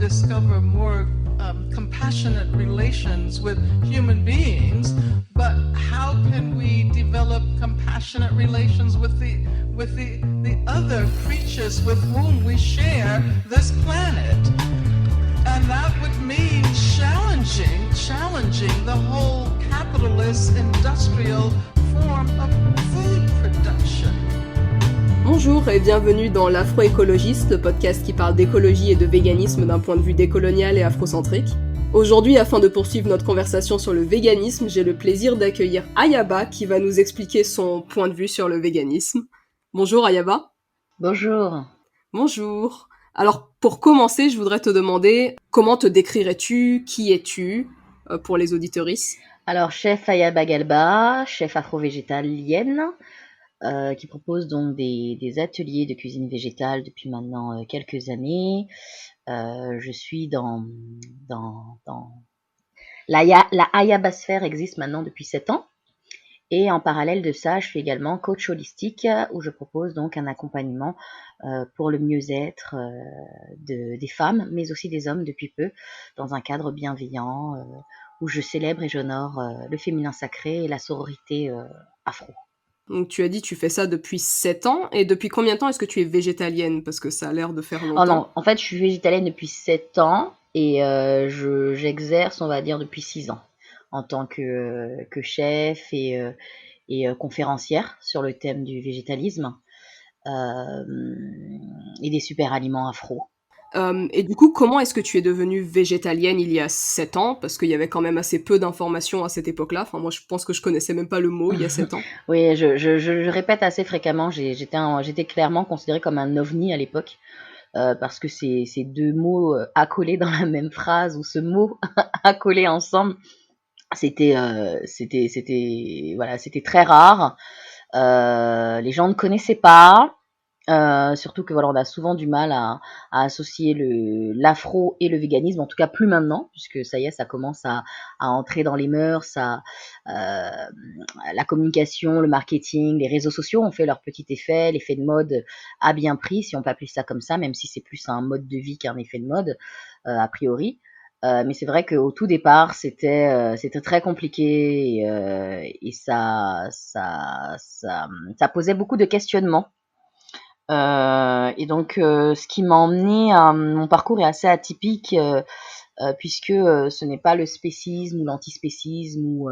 discover more compassionate relations with human beings, but how can we develop compassionate relations with the other creatures with whom we share this planet? And that would mean challenging the whole capitalist industrial form of food production. Bonjour et bienvenue dans l'Afro-écologiste, le podcast qui parle d'écologie et de véganisme d'un point de vue décolonial et afrocentrique. Aujourd'hui, afin de poursuivre notre conversation sur le véganisme, j'ai le plaisir d'accueillir Ayaba qui va nous expliquer son point de vue sur le véganisme. Bonjour Ayaba. Bonjour. Bonjour. Alors pour commencer, je voudrais te demander comment te décrirais-tu, qui es-tu pour les auditeuristes? Alors chef Ayaba Galba, chef afro-végétalienne, qui propose donc des ateliers de cuisine végétale depuis maintenant quelques années. Je suis dans la Ayabasphère existe maintenant depuis 7 ans. Et en parallèle de ça, je suis également coach holistique où je propose donc un accompagnement pour le mieux-être des femmes, mais aussi des hommes depuis peu, dans un cadre bienveillant où je célèbre et j'honore le féminin sacré et la sororité afro. Donc tu as dit tu fais ça depuis 7 ans, et depuis combien de temps est-ce que tu es végétalienne? Parce que ça a l'air de faire longtemps. Oh non, en fait je suis végétalienne depuis 7 ans et j'exerce on va dire depuis 6 ans en tant que chef et conférencière sur le thème du végétalisme et des super aliments afro. Et du coup, comment est-ce que tu es devenue végétalienne il y a 7 ans? Parce qu'il y avait quand même assez peu d'informations à cette époque-là. Enfin, moi, je pense que je connaissais même pas le mot il y a 7 ans. Oui, je répète assez fréquemment, j'étais clairement considérée comme un ovni à l'époque. Parce que ces deux mots accolés dans la même phrase, ou ce mot accolé ensemble, c'était très rare. Les gens ne connaissaient pas. Surtout que voilà, on a souvent du mal à associer l'afro et le véganisme, en tout cas plus maintenant, puisque ça y est, ça commence à entrer dans les mœurs, la communication, le marketing, les réseaux sociaux ont fait leur petit effet, l'effet de mode a bien pris, si on peut appeler ça comme ça, même si c'est plus un mode de vie qu'un effet de mode, a priori. Mais c'est vrai qu'au tout départ, c'était très compliqué et ça posait beaucoup de questionnements. Et donc, ce qui m'a emmené mon parcours est assez atypique puisque ce n'est pas le spécisme ou l'antispécisme ou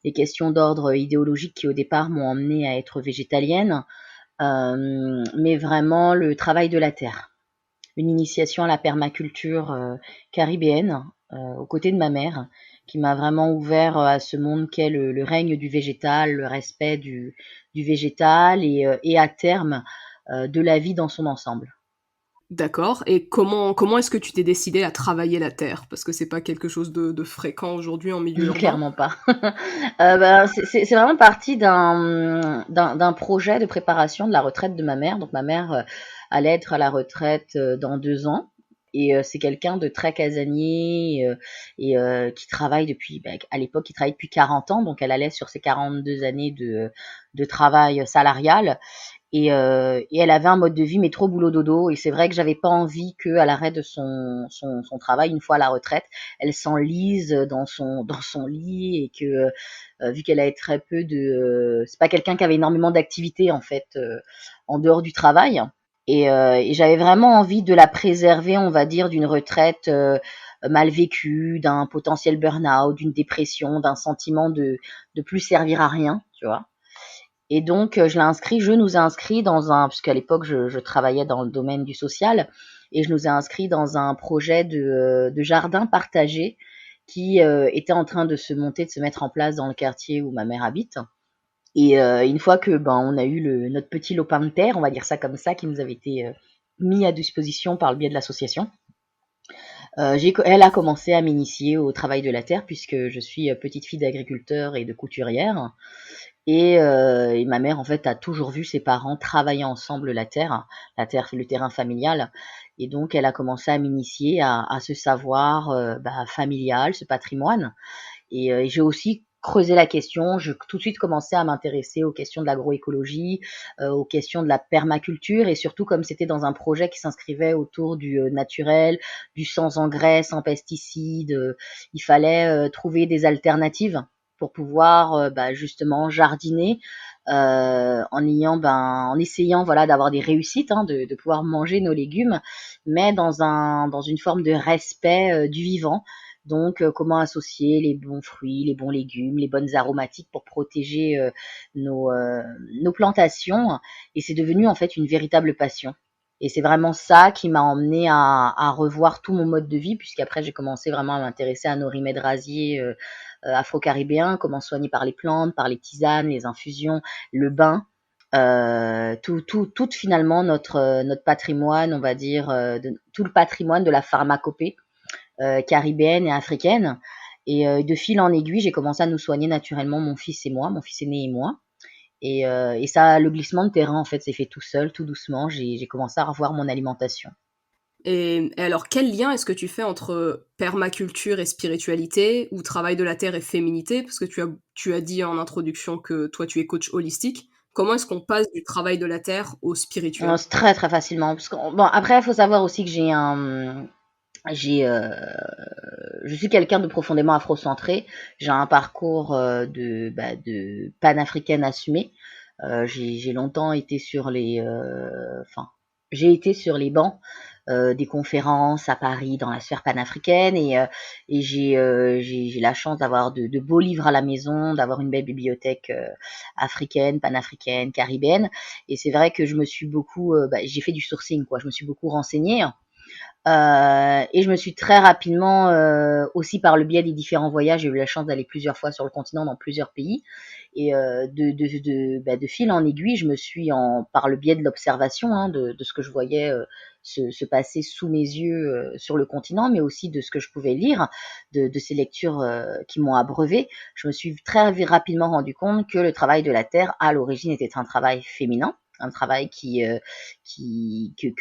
les questions d'ordre idéologique qui au départ m'ont emmené à être végétalienne, mais vraiment le travail de la terre, une initiation à la permaculture caribéenne aux côtés de ma mère, qui m'a vraiment ouvert à ce monde qu'est le règne du végétal, le respect du végétal et à terme de la vie dans son ensemble. D'accord. Et comment est-ce que tu t'es décidée à travailler la terre? Parce que c'est pas quelque chose de fréquent aujourd'hui en milieu urbain. Clairement pas. C'est vraiment parti d'un projet de préparation de la retraite de ma mère. Donc ma mère allait être à la retraite dans 2 ans. Et c'est quelqu'un de très casanier et qui travaille depuis, à l'époque, il travaille depuis 40 ans. Donc elle allait sur ses 42 années de travail salarial. Et elle avait un mode de vie mais trop boulot dodo, et c'est vrai que j'avais pas envie qu'à l'arrêt de son travail, une fois à la retraite, elle s'enlise dans son lit, et que vu qu'elle avait très peu c'est pas quelqu'un qui avait énormément d'activités en fait en dehors du travail, et j'avais vraiment envie de la préserver, on va dire, d'une retraite mal vécue, d'un potentiel burn-out, d'une dépression, d'un sentiment de plus servir à rien, tu vois. Et donc, je nous ai inscrits puisqu'à l'époque, je travaillais dans le domaine du social, et je nous ai inscrits dans un projet de jardin partagé qui était en train de se mettre en place dans le quartier où ma mère habite. Et une fois que on a eu notre petit lopin de terre, on va dire ça comme ça, qui nous avait été mis à disposition par le biais de l'association, elle a commencé à m'initier au travail de la terre, puisque je suis petite fille d'agriculteur et de couturière. Et ma mère, en fait, a toujours vu ses parents travailler ensemble la terre, le terrain familial. Et donc, elle a commencé à m'initier à ce savoir familial, ce patrimoine. Et j'ai aussi creusé la question, je tout de suite commencé à m'intéresser aux questions de l'agroécologie, aux questions de la permaculture et surtout comme c'était dans un projet qui s'inscrivait autour du naturel, du sans engrais, sans pesticides, il fallait trouver des alternatives pour pouvoir justement jardiner en essayant voilà d'avoir des réussites, hein, de pouvoir manger nos légumes, mais dans une forme de respect du vivant. Donc, comment associer les bons fruits, les bons légumes, les bonnes aromatiques pour protéger nos plantations. Et c'est devenu en fait une véritable passion. Et c'est vraiment ça qui m'a emmené à revoir tout mon mode de vie, puisqu'après j'ai commencé vraiment à m'intéresser à nos remèdes rasiers afro-caribéens, comment soigner par les plantes, par les tisanes, les infusions, le bain. Tout finalement notre patrimoine, on va dire, tout le patrimoine de la pharmacopée caribéenne et africaine. Et de fil en aiguille, j'ai commencé à nous soigner naturellement, mon fils aîné et moi. Et ça, le glissement de terrain, en fait, s'est fait tout seul, tout doucement. J'ai commencé à revoir mon alimentation. Et alors, quel lien est-ce que tu fais entre permaculture et spiritualité, ou travail de la terre et féminité? Parce que tu as dit en introduction que toi, tu es coach holistique. Comment est-ce qu'on passe du travail de la terre au spirituel? C'est très très facilement. Bon, après, il faut savoir aussi que je suis quelqu'un de profondément afrocentré. J'ai un parcours de panafricaine assumé. J'ai longtemps été j'ai été sur les bancs des conférences à Paris dans la sphère panafricaine et j'ai la chance d'avoir de beaux livres à la maison, d'avoir une belle bibliothèque africaine, panafricaine, caribéenne. Et c'est vrai que je me suis beaucoup, j'ai fait du sourcing, quoi. Je me suis beaucoup renseignée. Et je me suis très rapidement, aussi par le biais des différents voyages, j'ai eu la chance d'aller plusieurs fois sur le continent dans plusieurs pays. Et de fil en aiguille, je me suis, par le biais de l'observation, hein, de ce que je voyais se passer sous mes yeux sur le continent, mais aussi de ce que je pouvais lire, de ces lectures qui m'ont abreuvé, je me suis très rapidement rendu compte que le travail de la terre, à l'origine, était un travail féminin, un travail que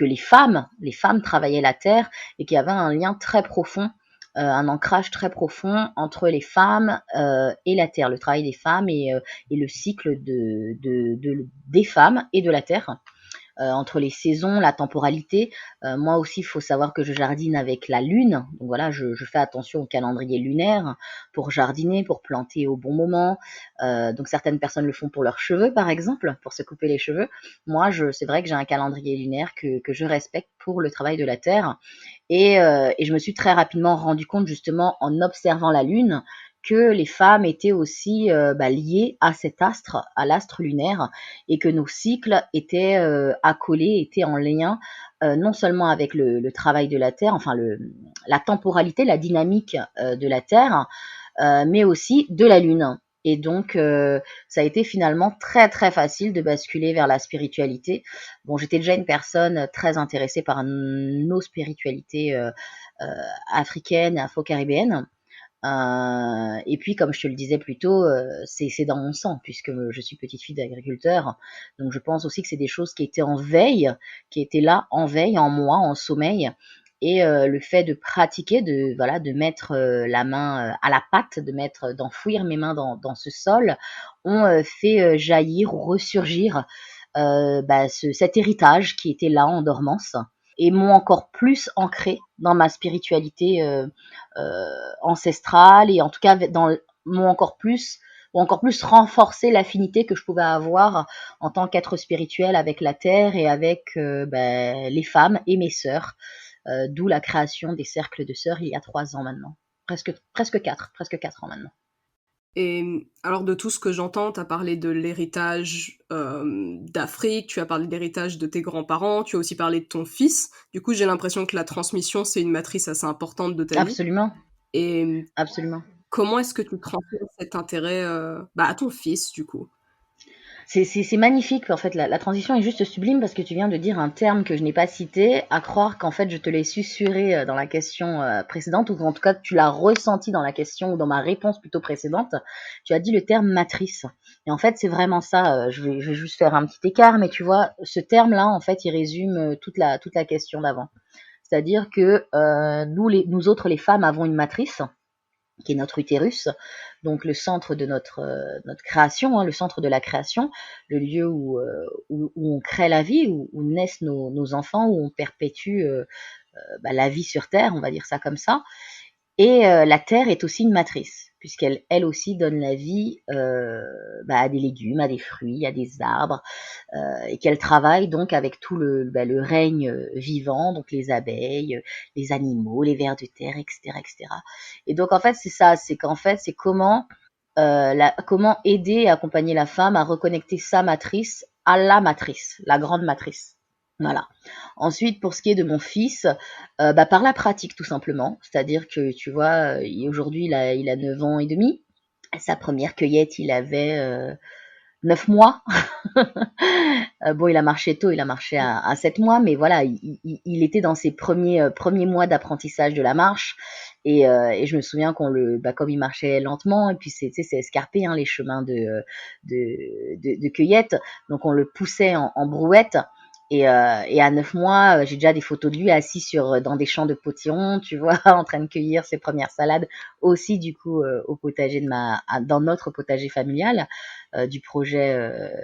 les femmes travaillaient la terre et qui avait un lien très profond, un ancrage très profond entre les femmes et la terre, le travail des femmes et le cycle des femmes et de la terre. Entre les saisons, la temporalité. Moi aussi, il faut savoir que je jardine avec la lune. Donc voilà, je fais attention au calendrier lunaire pour jardiner, pour planter au bon moment. Donc certaines personnes le font pour leurs cheveux, par exemple, pour se couper les cheveux. Moi, c'est vrai que j'ai un calendrier lunaire que je respecte pour le travail de la terre. Et je me suis très rapidement rendu compte, justement, en observant la lune, que les femmes étaient aussi liées à cet astre, à l'astre lunaire, et que nos cycles étaient accolés, étaient en lien non seulement avec le travail de la Terre, enfin la temporalité, la dynamique de la Terre, mais aussi de la Lune. Et donc, ça a été finalement très très facile de basculer vers la spiritualité. Bon, j'étais déjà une personne très intéressée par nos spiritualités africaines et afro-caribéennes. Et puis, comme je te le disais plus tôt, c'est dans mon sang, puisque je suis petite fille d'agriculteur. Donc, je pense aussi que c'est des choses qui étaient en veille, qui étaient là en veille, en moi, en sommeil. Et le fait de pratiquer, de mettre la main à la pâte, d'enfouir mes mains dans ce sol, ont fait jaillir ou ressurgir cet héritage qui était là en dormance et m'ont encore plus ancré dans ma spiritualité ancestrale et en tout cas m'ont encore plus renforcé l'affinité que je pouvais avoir en tant qu'être spirituel avec la terre et avec les femmes et mes sœurs, d'où la création des cercles de sœurs il y a 3 ans maintenant, presque 4 ans maintenant. Et alors, de tout ce que j'entends, tu as parlé de l'héritage d'Afrique, tu as parlé de l'héritage de tes grands-parents, tu as aussi parlé de ton fils. Du coup, j'ai l'impression que la transmission, c'est une matrice assez importante de ta vie. Absolument. Et Absolument. Comment est-ce que tu transmets cet intérêt à ton fils, du coup? C'est magnifique, en fait, la transition est juste sublime parce que tu viens de dire un terme que je n'ai pas cité, à croire qu'en fait je te l'ai susurré dans la question précédente, ou en tout cas tu l'as ressenti dans la question ou dans ma réponse plutôt précédente. Tu as dit le terme matrice. Et en fait c'est vraiment ça, je vais juste faire un petit écart, mais tu vois, ce terme-là, en fait, il résume toute la question d'avant. C'est-à-dire que nous autres, les femmes, avons une matrice qui est notre utérus, donc le centre de notre création, le centre de la création, le lieu où on crée la vie, où naissent nos enfants, où on perpétue la vie sur Terre, on va dire ça comme ça. Et la terre est aussi une matrice, puisqu'elle elle aussi donne la vie à des légumes, à des fruits, à des arbres, et qu'elle travaille donc avec tout le règne vivant, donc les abeilles, les animaux, les vers de terre, etc., etc. Et donc en fait c'est ça, c'est qu'en fait c'est comment aider et accompagner la femme à reconnecter sa matrice à la matrice, la grande matrice. Voilà. Ensuite, pour ce qui est de mon fils, par la pratique tout simplement. C'est-à-dire que, tu vois, aujourd'hui, il a 9 ans et demi. Sa première cueillette, il avait 9 mois. Bon, il a marché tôt, il a marché à 7 mois, mais voilà, il était dans ses premiers mois d'apprentissage de la marche. Et je me souviens comme il marchait lentement, et puis c'est escarpé, les chemins de cueillette, donc on le poussait en brouette. Et à 9 mois, j'ai déjà des photos de lui assis dans des champs de potirons, tu vois, en train de cueillir ses premières salades, aussi du coup au potager dans notre potager familial, du projet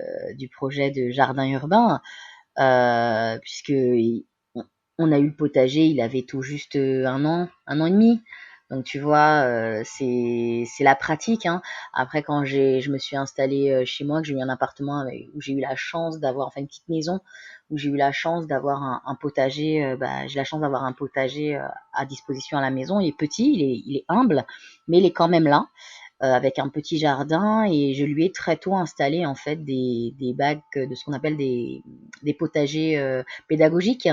de jardin urbain, puisque on a eu le potager, il avait tout juste 1 an et demi. Donc tu vois, c'est la pratique. Après, quand je me suis installée chez moi, que j'ai eu un appartement où j'ai eu la chance d'avoir, une petite maison, où j'ai eu la chance d'avoir un potager, j'ai la chance d'avoir un potager à disposition à la maison. Il est petit, il est humble, mais il est quand même là, avec un petit jardin, et je lui ai très tôt installé en fait des bacs de ce qu'on appelle des potagers pédagogiques.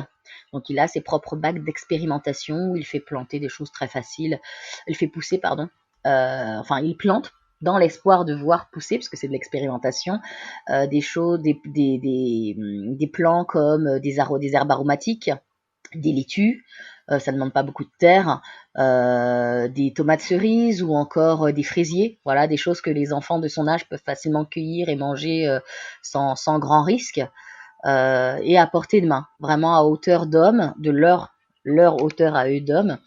Donc il a ses propres bacs d'expérimentation où il fait planter des choses très faciles. Il fait pousser, pardon. Il plante dans l'espoir de voir pousser, parce que c'est de l'expérimentation, des choses, des plants comme des herbes aromatiques, des laitues, ça ne demande pas beaucoup de terre, des tomates cerises ou encore des fraisiers, voilà, des choses que les enfants de son âge peuvent facilement cueillir et manger sans grand risque, et à portée de main, vraiment à hauteur d'homme, de leur hauteur à eux d'homme,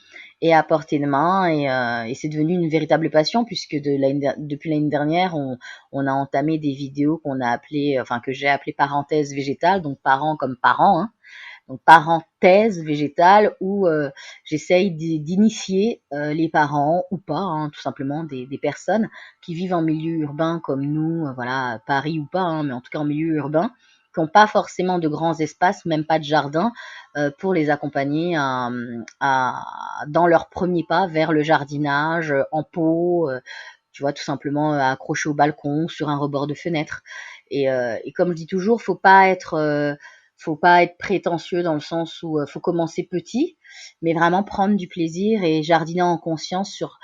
et à portée de main, et c'est devenu une véritable passion, puisque depuis l'année dernière, on a entamé des vidéos que j'ai appelées parenthèses végétales, donc parents comme parents, donc parenthèse végétale, où j'essaye d'initier les parents ou pas, tout simplement des personnes qui vivent en milieu urbain comme nous, voilà, Paris ou pas, mais en tout cas en milieu urbain, qui n'ont pas forcément de grands espaces, même pas de jardin, pour les accompagner dans leur premier pas vers le jardinage en pot, tu vois, tout simplement accroché au balcon, sur un rebord de fenêtre. Et comme je dis toujours, faut pas être prétentieux, dans le sens où faut commencer petit, mais vraiment prendre du plaisir et jardiner en conscience sur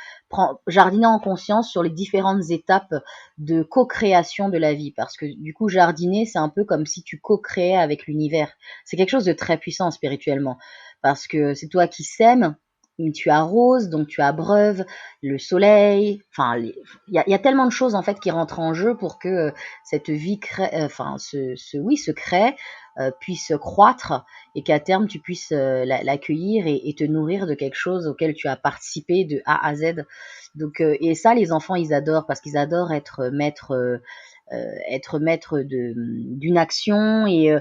les différentes étapes de co-création de la vie. Parce que du coup, jardiner, c'est un peu comme si tu co-créais avec l'univers. C'est quelque chose de très puissant spirituellement, parce que c'est toi qui sèmes, tu arroses, donc tu abreuves le soleil. Il y a tellement de choses en fait qui rentrent en jeu pour que cette vie se crée, puisse croître, et qu'à terme tu puisses l'accueillir et te nourrir de quelque chose auquel tu as participé de A à Z. Donc et ça, les enfants, ils adorent, parce qu'ils adorent être maîtres d'une action, et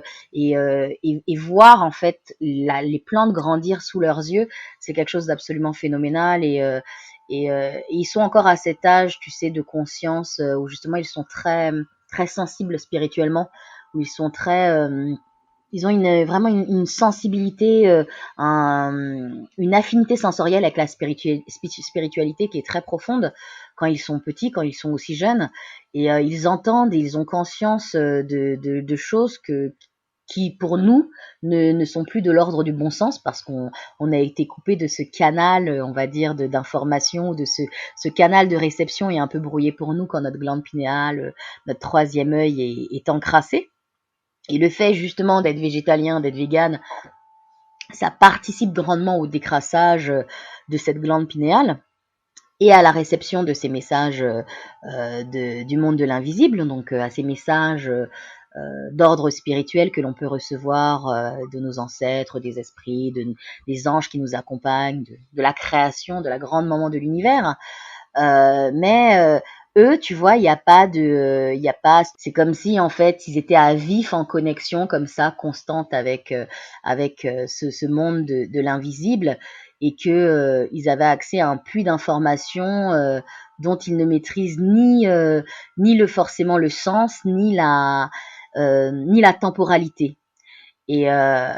voir en fait les plantes grandir sous leurs yeux. C'est quelque chose d'absolument phénoménal, et ils sont encore à cet âge, tu sais, de conscience, où justement ils sont très très sensibles spirituellement, où ils ont vraiment une sensibilité, une affinité sensorielle avec la spiritualité qui est très profonde quand ils sont petits, quand ils sont aussi jeunes, et ils entendent et ils ont conscience de choses qui pour nous ne sont plus de l'ordre du bon sens, parce qu'on a été coupé de ce canal, on va dire, d'information, de ce canal de réception est un peu brouillé pour nous quand notre glande pinéale, notre troisième œil est encrassé. Et le fait justement d'être végétalien, d'être végane, ça participe grandement au décrassage de cette glande pinéale et à la réception de ces messages du monde de l'invisible, donc à ces messages d'ordre spirituel que l'on peut recevoir de nos ancêtres, des esprits, des anges qui nous accompagnent, de la création, de la grande maman de l'univers. Mais eux, tu vois, il y a pas. C'est comme si en fait ils étaient à vif en connexion comme ça, constante avec ce monde de l'invisible, et que ils avaient accès à un puits d'informations dont ils ne maîtrisent ni le forcément le sens, ni la temporalité. Et, euh,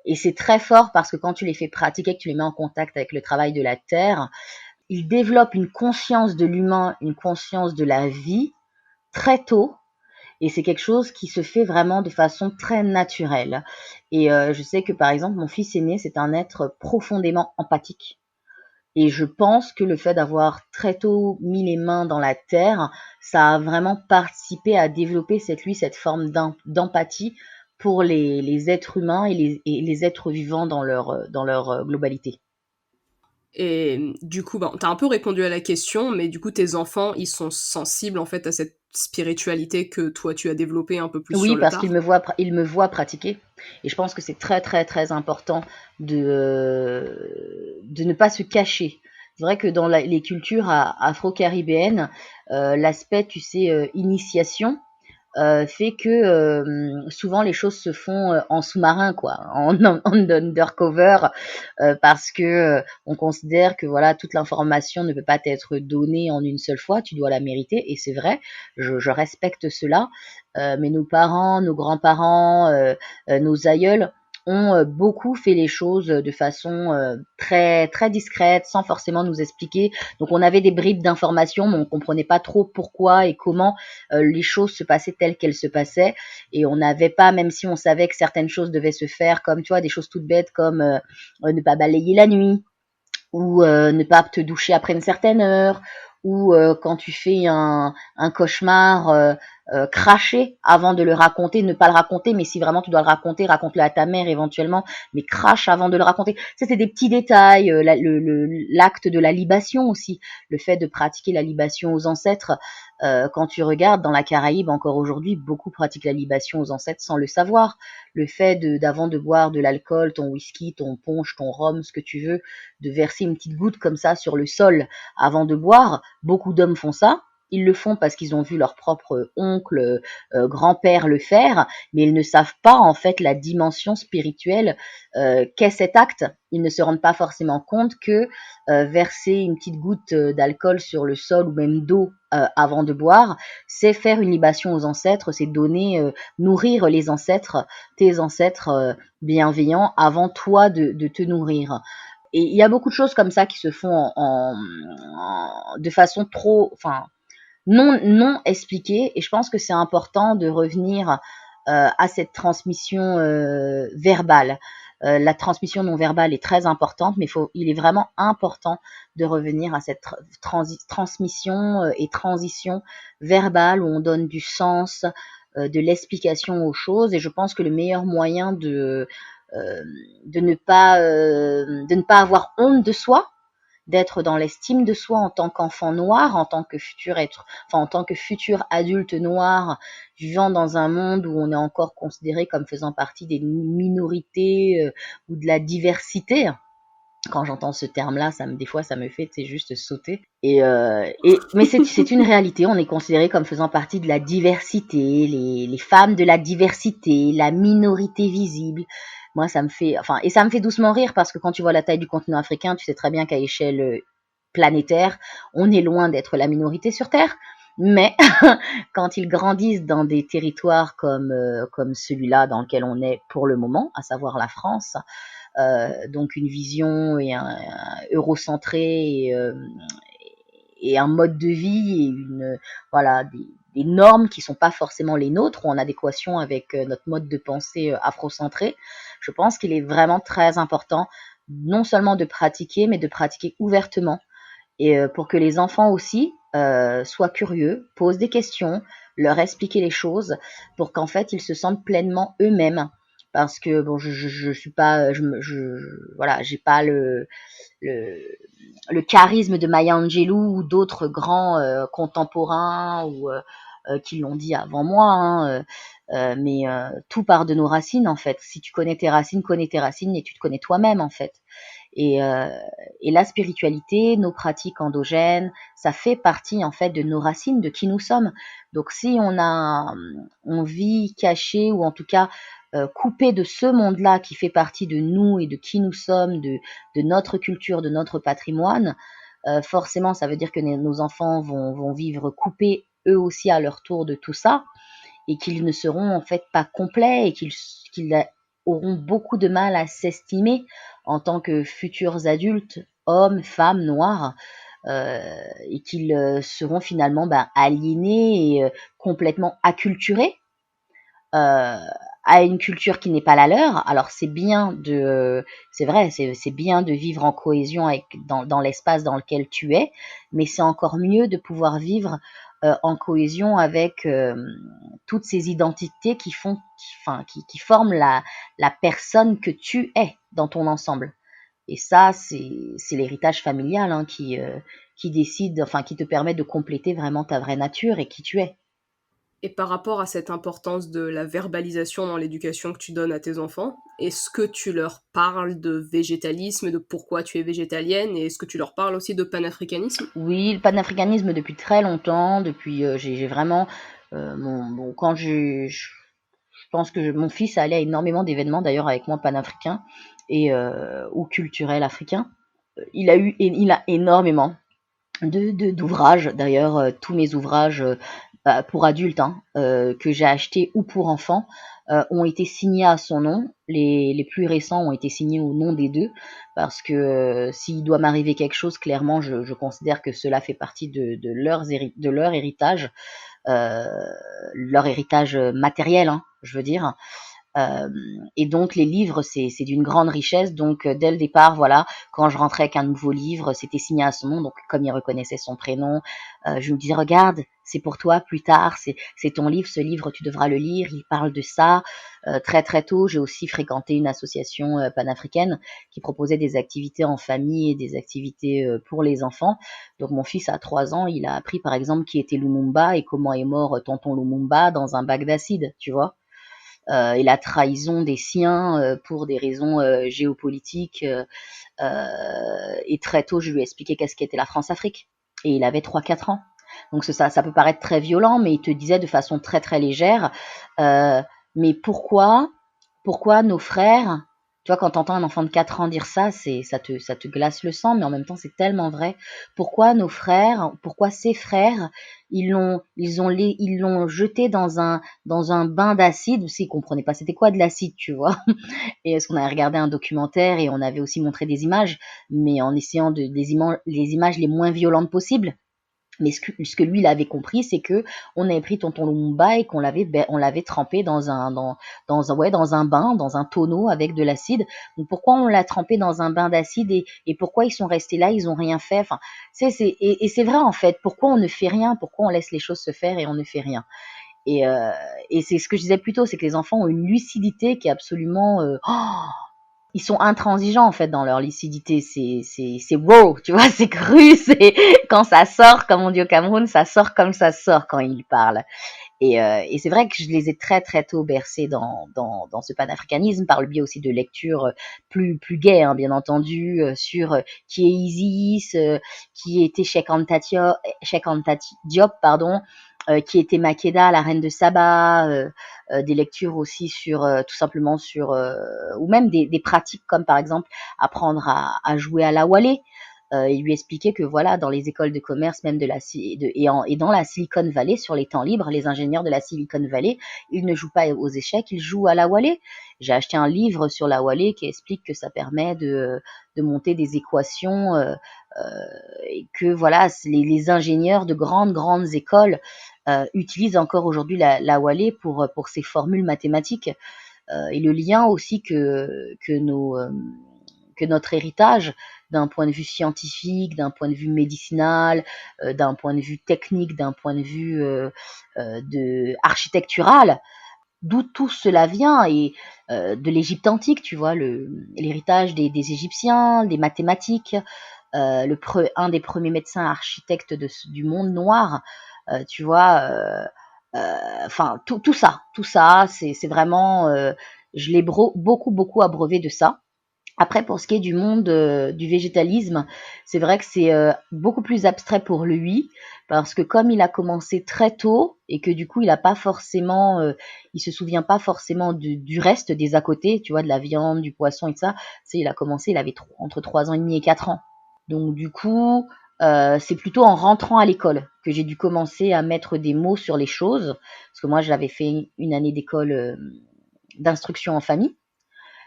et c'est très fort parce que quand tu les fais pratiquer, que tu les mets en contact avec le travail de la terre, ils développent une conscience de l'humain, une conscience de la vie très tôt. Et c'est quelque chose qui se fait vraiment de façon très naturelle. Et je sais que par exemple, mon fils aîné, c'est un être profondément empathique. Et je pense que le fait d'avoir très tôt mis les mains dans la terre, ça a vraiment participé à développer cette forme d'empathie pour les êtres humains et les êtres vivants dans leur globalité. Et du coup, t'as un peu répondu à la question, mais du coup, tes enfants, ils sont sensibles en fait à cette spiritualité que toi, tu as développée un peu plus Oui, sur le parce qu'ils tard. me voient pratiquer. Et je pense que c'est très, très, très important de ne pas se cacher. C'est vrai que dans les cultures afro-caribéennes, l'aspect, tu sais, initiation, fait que souvent les choses se font en sous-marin, quoi, en undercover, parce que on considère que voilà toute l'information ne peut pas être donnée en une seule fois, tu dois la mériter, et c'est vrai, je respecte cela, mais nos parents, nos grands-parents, nos aïeuls ont beaucoup fait les choses de façon très très discrète, sans forcément nous expliquer. Donc on avait des bribes d'informations, mais on comprenait pas trop pourquoi et comment les choses se passaient telles qu'elles se passaient, et on n'avait pas, même si on savait que certaines choses devaient se faire, comme tu vois, des choses toutes bêtes comme ne pas balayer la nuit, ou ne pas te doucher après une certaine heure, ou quand tu fais un cauchemar, cracher avant de le raconter, ne pas le raconter, mais si vraiment tu dois le raconter, raconte-le à ta mère éventuellement, mais crache avant de le raconter. Ça, c'est des petits détails. L'acte de la libation aussi, le fait de pratiquer la libation aux ancêtres. Quand tu regardes dans la Caraïbe, encore aujourd'hui, beaucoup pratiquent la libation aux ancêtres sans le savoir. Le fait d'avant de boire de l'alcool, ton whisky, ton punch, ton rhum, ce que tu veux, de verser une petite goutte comme ça sur le sol avant de boire. Beaucoup d'hommes font ça. Ils le font parce qu'ils ont vu leur propre oncle, grand-père le faire, mais ils ne savent pas en fait la dimension spirituelle qu'est cet acte. Ils ne se rendent pas forcément compte que verser une petite goutte d'alcool sur le sol ou même d'eau avant de boire, c'est faire une libation aux ancêtres, c'est nourrir les ancêtres, tes ancêtres bienveillants avant toi de te nourrir. Et il y a beaucoup de choses comme ça qui se font de façon enfin, non expliquée. Et je pense que c'est important de revenir à cette transmission verbale. La transmission non verbale est très importante, mais il est vraiment important de revenir à cette transmission et transition verbale où on donne du sens, de l'explication aux choses. Et je pense que le meilleur moyen euh, de ne pas avoir honte de soi, d'être dans l'estime de soi en tant qu'enfant noir, en tant que en tant que futur adulte noir, vivant dans un monde où on est encore considéré comme faisant partie des minorités ou de la diversité. Quand j'entends ce terme-là, des fois, ça me fait, juste sauter. Mais c'est une réalité. On est considéré comme faisant partie de la diversité, les femmes de la diversité, la minorité visible. Moi, et ça me fait doucement rire parce que quand tu vois la taille du continent africain, tu sais très bien qu'à échelle planétaire, on est loin d'être la minorité sur Terre. Mais quand ils grandissent dans des territoires comme celui-là dans lequel on est pour le moment, à savoir la France, donc une vision et un eurocentré et un mode de vie et voilà, des normes qui sont pas forcément les nôtres ou en adéquation avec notre mode de pensée afrocentré. Je pense qu'il est vraiment très important non seulement de pratiquer, mais de pratiquer ouvertement, et pour que les enfants aussi soient curieux, posent des questions, leur expliquer les choses pour qu'en fait ils se sentent pleinement eux-mêmes. Parce que bon, je suis pas, voilà, j'ai pas le, le charisme de Maya Angelou ou d'autres grands contemporains ou qui l'ont dit avant moi, hein, mais tout part de nos racines en fait. Si tu connais tes racines et tu te connais toi-même en fait. Et, euh, et la spiritualité, nos pratiques endogènes, ça fait partie en fait de nos racines, de qui nous sommes. Donc si on vit caché ou en tout cas coupé de ce monde-là qui fait partie de nous et de qui nous sommes, de notre culture, de notre patrimoine, forcément ça veut dire que nos enfants vont vivre coupés eux aussi à leur tour de tout ça et qu'ils ne seront en fait pas complets et qu'ils auront beaucoup de mal à s'estimer en tant que futurs adultes, hommes, femmes, noirs, et qu'ils seront finalement aliénés et complètement acculturés euh, à une culture qui n'est pas la leur. Alors c'est vrai, c'est bien de vivre en cohésion dans l'espace dans lequel tu es, mais c'est encore mieux de pouvoir vivre en cohésion avec toutes ces identités qui forment la personne que tu es dans ton ensemble. Et ça, c'est l'héritage familial qui décide, enfin qui te permet de compléter vraiment ta vraie nature et qui tu es. Et par rapport à cette importance de la verbalisation dans l'éducation que tu donnes à tes enfants, est-ce que tu leur parles de végétalisme, de pourquoi tu es végétalienne, et est-ce que tu leur parles aussi de panafricanisme? Oui, le panafricanisme depuis très longtemps, j'ai vraiment quand je pense que mon fils allait à énormément d'événements d'ailleurs avec moi panafricains et ou culturels africains. Il a énormément d'ouvrages d'ailleurs, tous mes ouvrages pour adultes que j'ai achetés ou pour enfants ont été signés à son nom. Les plus récents ont été signés au nom des deux parce que s'il doit m'arriver quelque chose, clairement je considère que cela fait partie de leur héritage matériel, je veux dire. Euh, et donc les livres, c'est d'une grande richesse. Donc dès le départ, voilà, quand je rentrais avec un nouveau livre, c'était signé à son nom. Donc comme il reconnaissait son prénom, je me disais regarde, c'est pour toi plus tard, c'est ton livre, ce livre tu devras le lire. Il parle de ça. Très très tôt, j'ai aussi fréquenté une association panafricaine qui proposait des activités en famille et des activités pour les enfants. Donc mon fils a 3 ans, il a appris par exemple qui était Lumumba et comment est mort tonton Lumumba dans un bac d'acide, tu vois. Et la trahison des siens pour des raisons géopolitiques. Et très tôt, je lui ai expliqué qu'est-ce qu'était la France-Afrique. Et il avait 3-4 ans. Donc ça peut paraître très violent, mais il te disait de façon très très légère, mais pourquoi nos frères, tu vois, quand t'entends un enfant de 4 ans dire ça, ça te glace le sang, mais en même temps c'est tellement vrai. Pourquoi ses frères, ils l'ont jeté dans un bain d'acide, aussi ils comprenaient pas c'était quoi de l'acide, tu vois. Et est-ce qu'on avait regardé un documentaire et on avait aussi montré des images, mais en essayant les images les moins violentes possibles. Mais ce que lui il avait compris, c'est que on avait pris tonton Lumumba et on l'avait trempé dans un bain, dans un tonneau avec de l'acide. Donc pourquoi on l'a trempé dans un bain d'acide et pourquoi ils sont restés là, ils ont rien fait. Enfin, et c'est vrai en fait. Pourquoi on ne fait rien? Pourquoi on laisse les choses se faire et on ne fait rien? Et, euh, et c'est ce que je disais plus tôt, c'est que les enfants ont une lucidité qui est absolument ils sont intransigeants en fait dans leur lucidité. C'est wow, tu vois, c'est cru, c'est quand ça sort, comme on dit au Cameroun, ça sort comme ça sort quand ils parlent. Et c'est vrai que je les ai très très tôt bercés dans ce panafricanisme par le biais aussi de lectures plus gaies, bien entendu, sur qui est Isis, qui était Cheikh Anta Diop, pardon, qui était Makeda, la reine de Saba, des lectures aussi sur tout simplement sur ou même des pratiques comme par exemple apprendre à jouer à la wallet. Il lui expliquait que voilà, dans les écoles de commerce, même et dans la Silicon Valley, sur les temps libres, les ingénieurs de la Silicon Valley, ils ne jouent pas aux échecs, ils jouent à la wallet. J'ai acheté un livre sur la wallet qui explique que ça permet de monter des équations et que voilà, les ingénieurs de grandes écoles utilisent encore aujourd'hui la wallet pour ces formules mathématiques. Et le lien aussi que notre héritage, d'un point de vue scientifique, d'un point de vue médicinal, d'un point de vue technique, d'un point de vue architectural, d'où tout cela vient et de l'Égypte antique, tu vois, l'héritage des Égyptiens, des mathématiques, un des premiers médecins architectes du monde noir, tu vois, enfin tout ça, c'est vraiment, je l'ai beaucoup abreuvé de ça. Après, pour ce qui est du monde du végétalisme, c'est vrai que c'est beaucoup plus abstrait pour lui, parce que comme il a commencé très tôt et que du coup il a pas forcément, il se souvient pas forcément du reste des à côté, tu vois, de la viande, du poisson et de ça. C'est il a commencé, il avait entre 3 ans et demi et 4 ans. Donc du coup, c'est plutôt en rentrant à l'école que j'ai dû commencer à mettre des mots sur les choses, parce que moi j'avais fait une année d'école d'instruction en famille.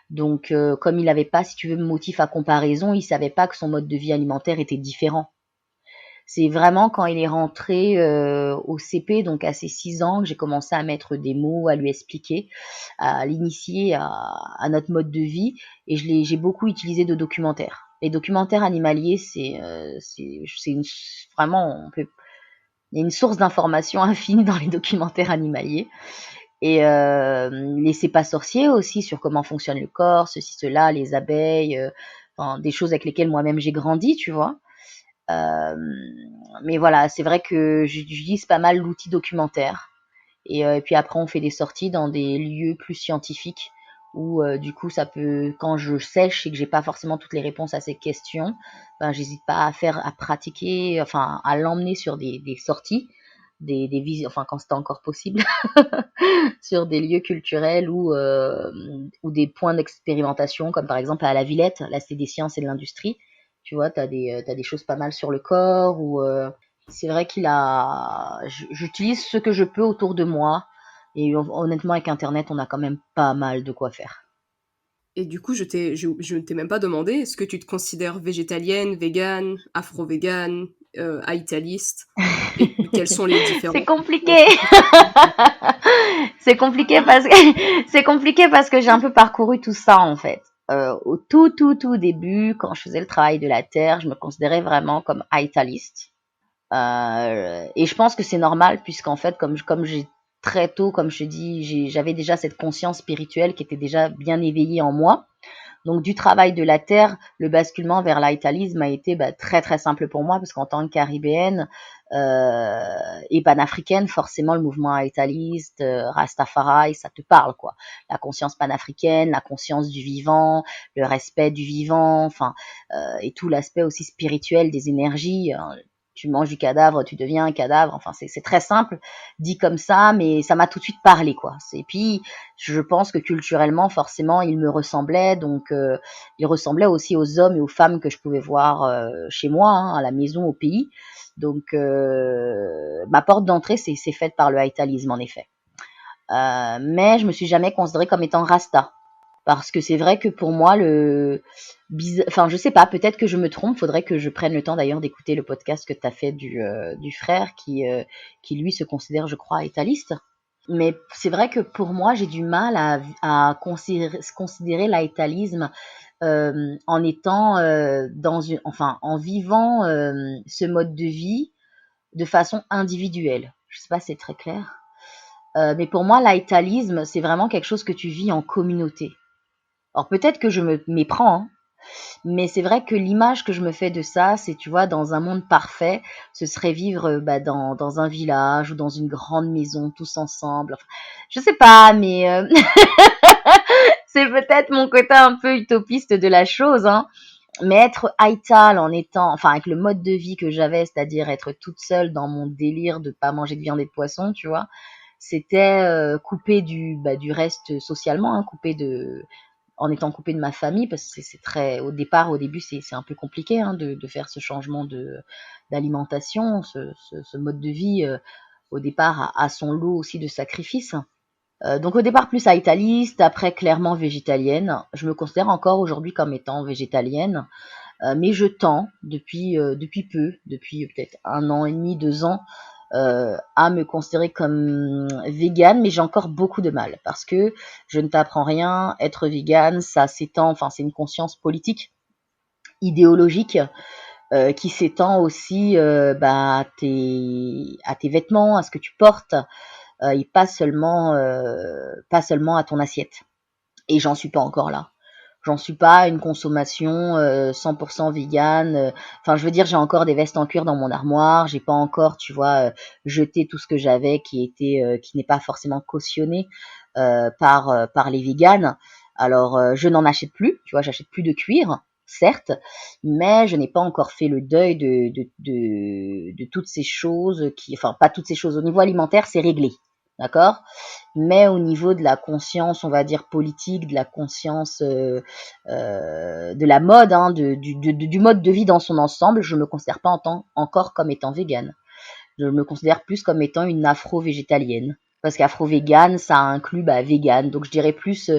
Donc, comme il n'avait pas, si tu veux, motif à comparaison, il savait pas que son mode de vie alimentaire était différent. C'est vraiment quand il est rentré au CP, donc à ses 6 ans, que j'ai commencé à mettre des mots, à lui expliquer, à l'initier à notre mode de vie. Et j'ai beaucoup utilisé de documentaires. Les documentaires animaliers, vraiment, il y a une source d'information infinie dans les documentaires animaliers. Et les C'est pas sorciers aussi, sur comment fonctionne le corps, ceci, cela, les abeilles, enfin, des choses avec lesquelles moi-même j'ai grandi, tu vois. Euh, mais voilà, c'est vrai que j'utilise pas mal l'outil documentaire. Et puis après, on fait des sorties dans des lieux plus scientifiques où du coup, ça peut, quand je sèche et que j'ai pas forcément toutes les réponses à ces questions, ben, j'hésite pas à pratiquer, enfin, à l'emmener sur des sorties, enfin, quand c'était encore possible, sur des lieux culturels ou des points d'expérimentation, comme par exemple à la Villette, là c'est des sciences et de l'industrie. Tu vois, t'as des choses pas mal sur le corps, ou c'est vrai j'utilise ce que je peux autour de moi. Et honnêtement, avec Internet, on a quand même pas mal de quoi faire. Et du coup, je ne t'ai même pas demandé, est-ce que tu te considères végétalienne, végane, afro-végane, italiste? Et quels sont les C'est différents compliqué. entre tout ça? C'est compliqué parce que j'ai un peu parcouru tout ça en fait. Au tout début, quand je faisais le travail de la terre, je me considérais vraiment comme italiste. Et je pense que c'est normal puisqu'en fait, comme j'ai très tôt, comme je te dis, j'avais déjà cette conscience spirituelle qui était déjà bien éveillée en moi. Donc du travail de la terre, le basculement vers l'aïtalisme a été très très simple pour moi parce qu'en tant que caribéenne et panafricaine, forcément le mouvement aïtaliste, Rastafari, ça te parle quoi. La conscience panafricaine, la conscience du vivant, le respect du vivant, enfin et tout l'aspect aussi spirituel des énergies. Hein. Tu manges du cadavre, tu deviens un cadavre. Enfin, c'est très simple dit comme ça, mais ça m'a tout de suite parlé quoi. Et puis je pense que culturellement, forcément, il me ressemblait, donc il ressemblait aussi aux hommes et aux femmes que je pouvais voir chez moi, hein, à la maison, au pays. Donc ma porte d'entrée, c'est faite par le haïtalisme en effet. Mais je me suis jamais considérée comme étant rasta. Parce que c'est vrai que pour moi, enfin, je sais pas, peut-être que je me trompe, faudrait que je prenne le temps d'ailleurs d'écouter le podcast que tu as fait du frère qui lui se considère, je crois, étaliste. Mais c'est vrai que pour moi, j'ai du mal à considérer l'aétalisme en étant enfin, en vivant ce mode de vie de façon individuelle. Je sais pas si c'est très clair. Mais pour moi, l'aétalisme, c'est vraiment quelque chose que tu vis en communauté. Alors peut-être que je me méprends, hein, mais c'est vrai que l'image que je me fais de ça, c'est, tu vois, dans un monde parfait, ce serait vivre dans un village ou dans une grande maison, tous ensemble. Enfin, je sais pas, mais c'est peut-être mon côté un peu utopiste de la chose, hein. Mais être Haïtal enfin, avec le mode de vie que j'avais, c'est-à-dire être toute seule dans mon délire de pas manger de viande et de poisson, tu vois, c'était coupé du reste socialement, hein, en étant coupée de ma famille, parce que c'est très, au début, c'est un peu compliqué hein, de faire ce changement d'alimentation, ce mode de vie, au départ, a son lot aussi de sacrifices. Donc au départ plus italiste, après clairement végétalienne. Je me considère encore aujourd'hui comme étant végétalienne, mais je tends depuis peut-être 1 an et demi, 2 ans, à me considérer comme végane, mais j'ai encore beaucoup de mal parce que je ne t'apprends rien. Être végane, ça s'étend, enfin c'est une conscience politique, idéologique, qui s'étend aussi à tes vêtements, à ce que tu portes, et pas seulement à ton assiette. Et j'en suis pas encore là. J'en suis pas à une consommation 100% vegan. Enfin, je veux dire, j'ai encore des vestes en cuir dans mon armoire. J'ai pas encore, tu vois, jeté tout ce que j'avais qui n'est pas forcément cautionné par les véganes. Alors, je n'en achète plus, tu vois, j'achète plus de cuir, certes, mais je n'ai pas encore fait le deuil de toutes ces choses enfin, pas toutes ces choses. Au niveau alimentaire, c'est réglé, d'accord? Mais au niveau de la conscience, on va dire politique, de la conscience de la mode, hein, du mode de vie dans son ensemble, je me considère pas encore comme étant végane. Je me considère plus comme étant une afro-végétalienne. Parce qu'afro-végane, ça inclut végane. Donc je dirais plus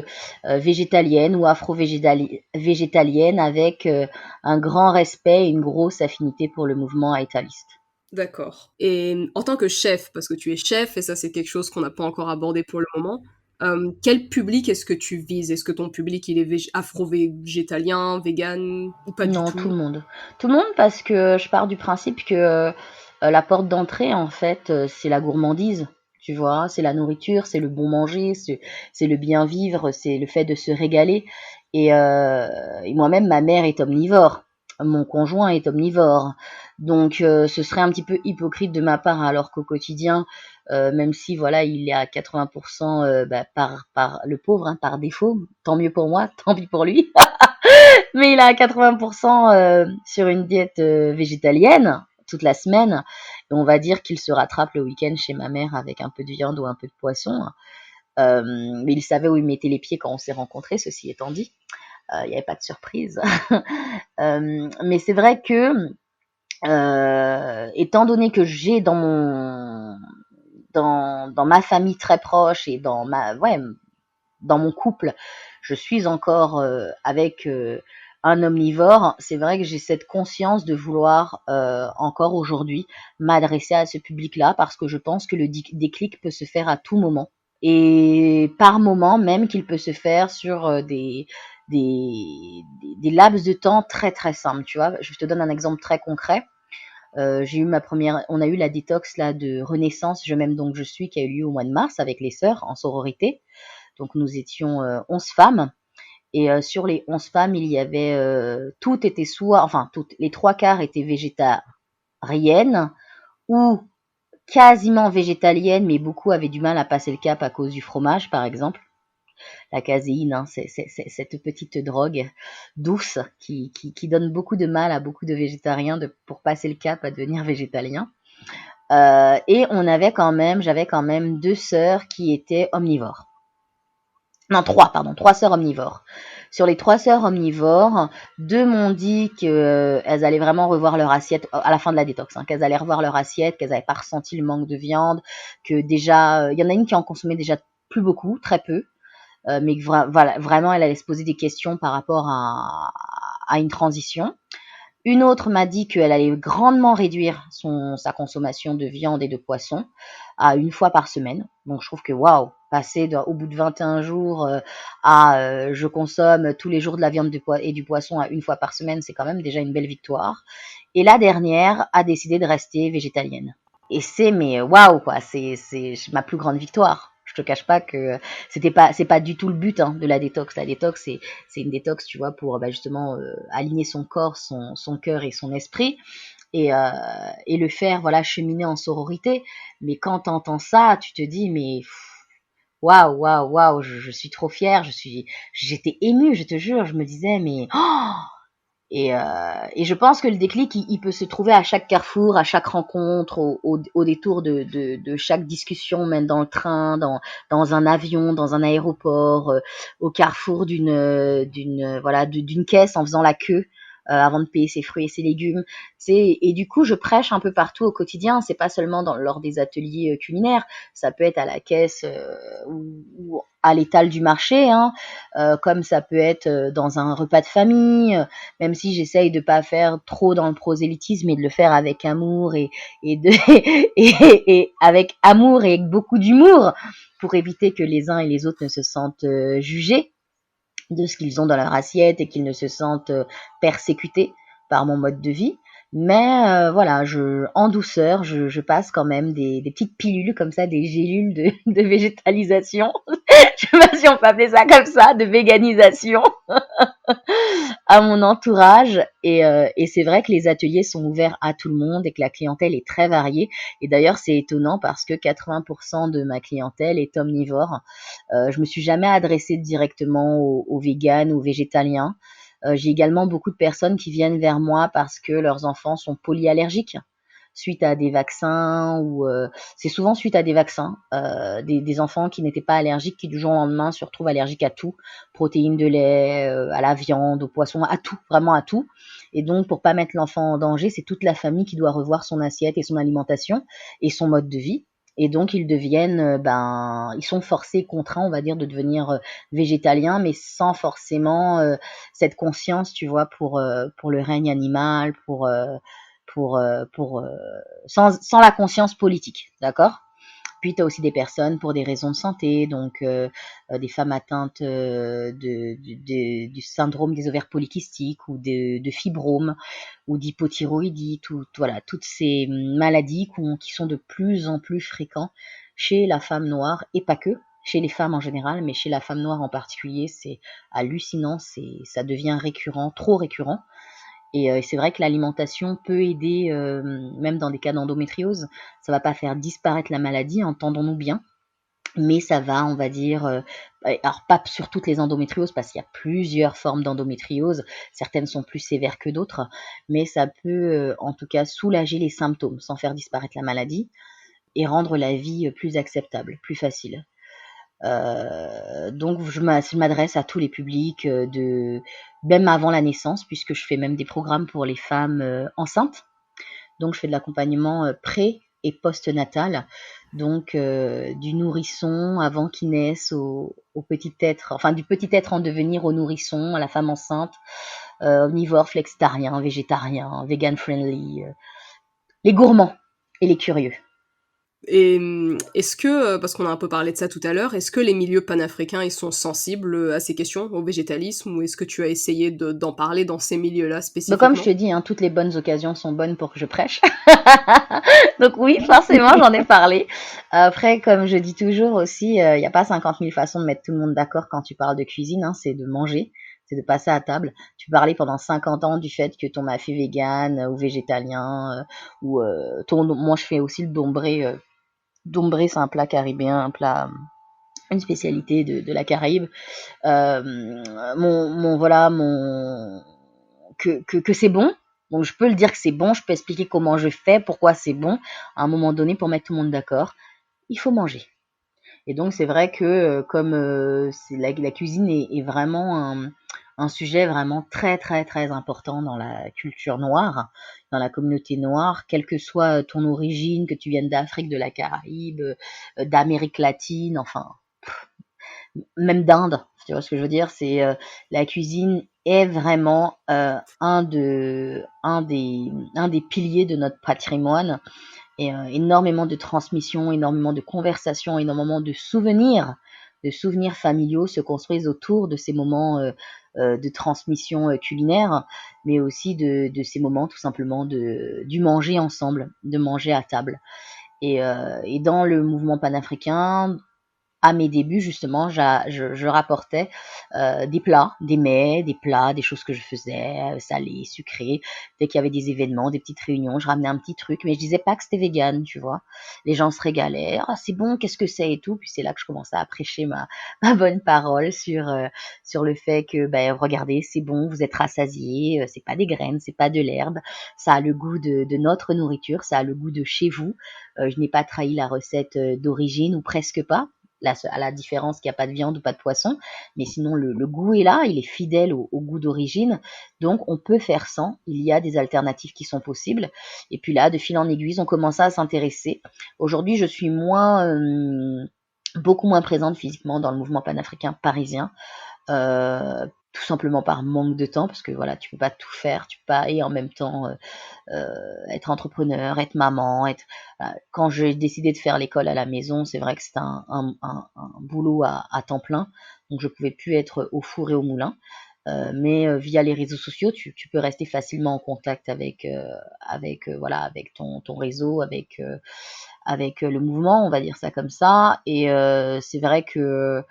végétalienne ou afro-végétalienne avec un grand respect et une grosse affinité pour le mouvement aitaliste. D'accord. Et en tant que chef, parce que tu es chef, et ça c'est quelque chose qu'on n'a pas encore abordé pour le moment, quel public est-ce que tu vises? Est-ce que ton public il est afro-végétalien, vegan ou pas du Non, tout? tout le monde. Tout le monde parce que je pars du principe que la porte d'entrée, en fait, c'est la gourmandise. Tu vois, c'est la nourriture, c'est le bon manger, c'est le bien vivre, c'est le fait de se régaler. Et moi-même, ma mère est omnivore. Mon conjoint est omnivore. Donc, ce serait un petit peu hypocrite de ma part, alors qu'au quotidien, même si voilà, il est à 80% par le pauvre, hein, par défaut, tant mieux pour moi, tant pis pour lui. Mais il est à 80% sur une diète végétalienne toute la semaine. Et on va dire qu'il se rattrape le week-end chez ma mère avec un peu de viande ou un peu de poisson. Mais il savait où il mettait les pieds quand on s'est rencontrés, ceci étant dit. Il n'y avait pas de surprise. Mais c'est vrai que, étant donné que j'ai dans ma famille très proche et dans mon couple, je suis encore avec un omnivore, c'est vrai que j'ai cette conscience de vouloir encore aujourd'hui m'adresser à ce public-là parce que je pense que le déclic peut se faire à tout moment et par moment même qu'il peut se faire sur des laps de temps très très simples, tu vois. Je te donne un exemple très concret. On a eu la détox là de Renaissance, je m'aime donc je suis, qui a eu lieu au mois de mars avec les sœurs en sororité. Donc nous étions 11 femmes. Et sur les 11 femmes, il y avait toutes étaient les trois quarts étaient végétariennes ou quasiment végétaliennes, mais beaucoup avaient du mal à passer le cap à cause du fromage, par exemple. La caséine, hein, c'est cette petite drogue douce qui donne beaucoup de mal à beaucoup de végétariens pour passer le cap à devenir végétalien. Et j'avais quand même 2 sœurs qui étaient omnivores. Non, 3 sœurs omnivores. Sur les 3 sœurs omnivores, 2 m'ont dit qu'elles allaient vraiment revoir leur assiette à la fin de la détox, hein, qu'elles allaient revoir leur assiette, qu'elles n'avaient pas ressenti le manque de viande, que déjà, il y en a une qui en consommait déjà plus beaucoup, très peu, mais que vraiment, elle allait se poser des questions par rapport à une transition. Une autre m'a dit qu'elle allait grandement réduire sa consommation de viande et de poisson à 1 fois par semaine. Donc je trouve que waouh, passer au bout de 21 jours je consomme tous les jours de la viande et du poisson à 1 fois par semaine, c'est quand même déjà une belle victoire. Et la dernière a décidé de rester végétalienne. Et mais waouh quoi, c'est ma plus grande victoire. Je te cache pas que c'est pas du tout le but de la détox. La détox, c'est une détox, tu vois, pour justement aligner son corps, son cœur et son esprit et le faire cheminer en sororité. Mais quand t'entends ça, tu te dis mais waouh, je suis trop fière, j'étais émue, je te jure, je me disais mais et je pense que le déclic, il peut se trouver à chaque carrefour, à chaque rencontre, au détour de chaque discussion, même dans le train, dans un avion, dans un aéroport, au carrefour d'une caisse en faisant la queue avant de payer ses fruits et ses légumes. Et du coup, je prêche un peu partout au quotidien. C'est pas seulement lors des ateliers culinaires. Ça peut être à la caisse ou à l'étal du marché, hein, comme ça peut être dans un repas de famille, même si j'essaye de pas faire trop dans le prosélytisme et de le faire avec amour et avec amour et avec beaucoup d'humour pour éviter que les uns et les autres ne se sentent jugés de ce qu'ils ont dans leur assiette et qu'ils ne se sentent persécutés par mon mode de vie. Mais en douceur, je passe quand même des petites pilules comme ça, des gélules de végétalisation. Je sais pas si on peut appeler ça comme ça, de véganisation. à mon entourage et c'est vrai que les ateliers sont ouverts à tout le monde et que la clientèle est très variée. Et d'ailleurs, c'est étonnant parce que 80% de ma clientèle est omnivore. Je me suis jamais adressée directement aux véganes ou aux végétaliens. J'ai également beaucoup de personnes qui viennent vers moi parce que leurs enfants sont polyallergiques suite à des vaccins ou c'est souvent suite à des vaccins, des enfants qui n'étaient pas allergiques qui du jour au lendemain se retrouvent allergiques à tout, protéines de lait, à la viande, au poisson, à tout, vraiment à tout. Et donc pour pas mettre l'enfant en danger, c'est toute la famille qui doit revoir son assiette et son alimentation et son mode de vie. Et donc ils deviennent, ils sont forcés, contraints, on va dire, de devenir végétaliens, mais sans forcément cette conscience, tu vois, pour le règne animal, sans la conscience politique, d'accord? Puis tu as aussi des personnes pour des raisons de santé, donc des femmes atteintes du syndrome des ovaires polykystiques ou de fibromes ou d'hypothyroïdie, voilà, toutes ces maladies qui sont de plus en plus fréquentes chez la femme noire et pas que, chez les femmes en général, mais chez la femme noire en particulier, c'est hallucinant, ça devient récurrent, trop récurrent. Et c'est vrai que l'alimentation peut aider, même dans des cas d'endométriose. Ça va pas faire disparaître la maladie, entendons-nous bien, mais ça va, on va dire, alors pas sur toutes les endométrioses, parce qu'il y a plusieurs formes d'endométriose, certaines sont plus sévères que d'autres, mais ça peut, en tout cas, soulager les symptômes sans faire disparaître la maladie et rendre la vie plus acceptable, plus facile. Donc je m'adresse à tous les publics, même avant la naissance, puisque je fais même des programmes pour les femmes enceintes. Donc je fais de l'accompagnement pré et post-natal, donc du nourrisson avant qu'il naisse au petit être, enfin du petit être en devenir au nourrisson, à la femme enceinte, omnivore, flexitarien, végétarien, vegan friendly, les gourmands et les curieux. Et est-ce que, parce qu'on a un peu parlé de ça tout à l'heure, est-ce que les milieux panafricains, ils sont sensibles à ces questions, au végétalisme, ou est-ce que tu as essayé d'en parler dans ces milieux-là Donc spécifiquement? comme je te dis, hein, toutes les bonnes occasions sont bonnes pour que je prêche. Donc oui, forcément, j'en ai parlé. Après, comme je dis toujours aussi, il n'y a pas 50 000 façons de mettre tout le monde d'accord quand tu parles de cuisine, hein, c'est de manger, c'est de passer à table. Tu parlais pendant 50 ans du fait que ton m'a fait vegan ou végétalien, moi je fais aussi le dombré. Dombré, c'est un plat caribéen, une spécialité de la Caraïbe. Que c'est bon. Donc je peux le dire que c'est bon, je peux expliquer comment je fais, pourquoi c'est bon. À un moment donné, pour mettre tout le monde d'accord, il faut manger. Et donc c'est vrai que comme la cuisine est vraiment un sujet vraiment très très très important dans la culture noire, dans la communauté noire, quelle que soit ton origine, que tu viennes d'Afrique, de la Caraïbe, d'Amérique latine, enfin même d'Inde, tu vois ce que je veux dire, c'est la cuisine est vraiment un des piliers de notre patrimoine et énormément de transmissions, énormément de conversations, énormément de souvenirs familiaux se construisent autour de ces moments de transmission culinaire, mais aussi de ces moments tout simplement du manger ensemble, de manger à table. Et dans le mouvement panafricain, à mes débuts, justement, je rapportais des plats, des mets, des plats, des choses que je faisais, salées, sucrées. Dès qu'il y avait des événements, des petites réunions, je ramenais un petit truc, mais je disais pas que c'était vegan, tu vois. Les gens se régalaient, ah c'est bon, qu'est-ce que c'est et tout. Puis c'est là que je commençais à prêcher ma bonne parole sur le fait que, ben regardez, c'est bon, vous êtes rassasiés, c'est pas des graines, c'est pas de l'herbe, ça a le goût de notre nourriture, ça a le goût de chez vous. Je n'ai pas trahi la recette d'origine ou presque pas à la différence qu'il n'y a pas de viande ou pas de poisson, mais sinon le goût est là, il est fidèle au goût d'origine, donc on peut faire sans, il y a des alternatives qui sont possibles, et puis là, de fil en aiguille, on commence à s'intéresser. Aujourd'hui, je suis beaucoup moins présente physiquement dans le mouvement panafricain parisien, tout simplement par manque de temps, parce que voilà, tu peux pas tout faire, tu peux pas et en même temps être entrepreneur, être maman, quand j'ai décidé de faire l'école à la maison, c'est vrai que c'était un boulot à temps plein, donc je pouvais plus être au four et au moulin. Mais via les réseaux sociaux, tu peux rester facilement en contact avec ton réseau, avec le mouvement, on va dire ça comme ça. Et c'est vrai que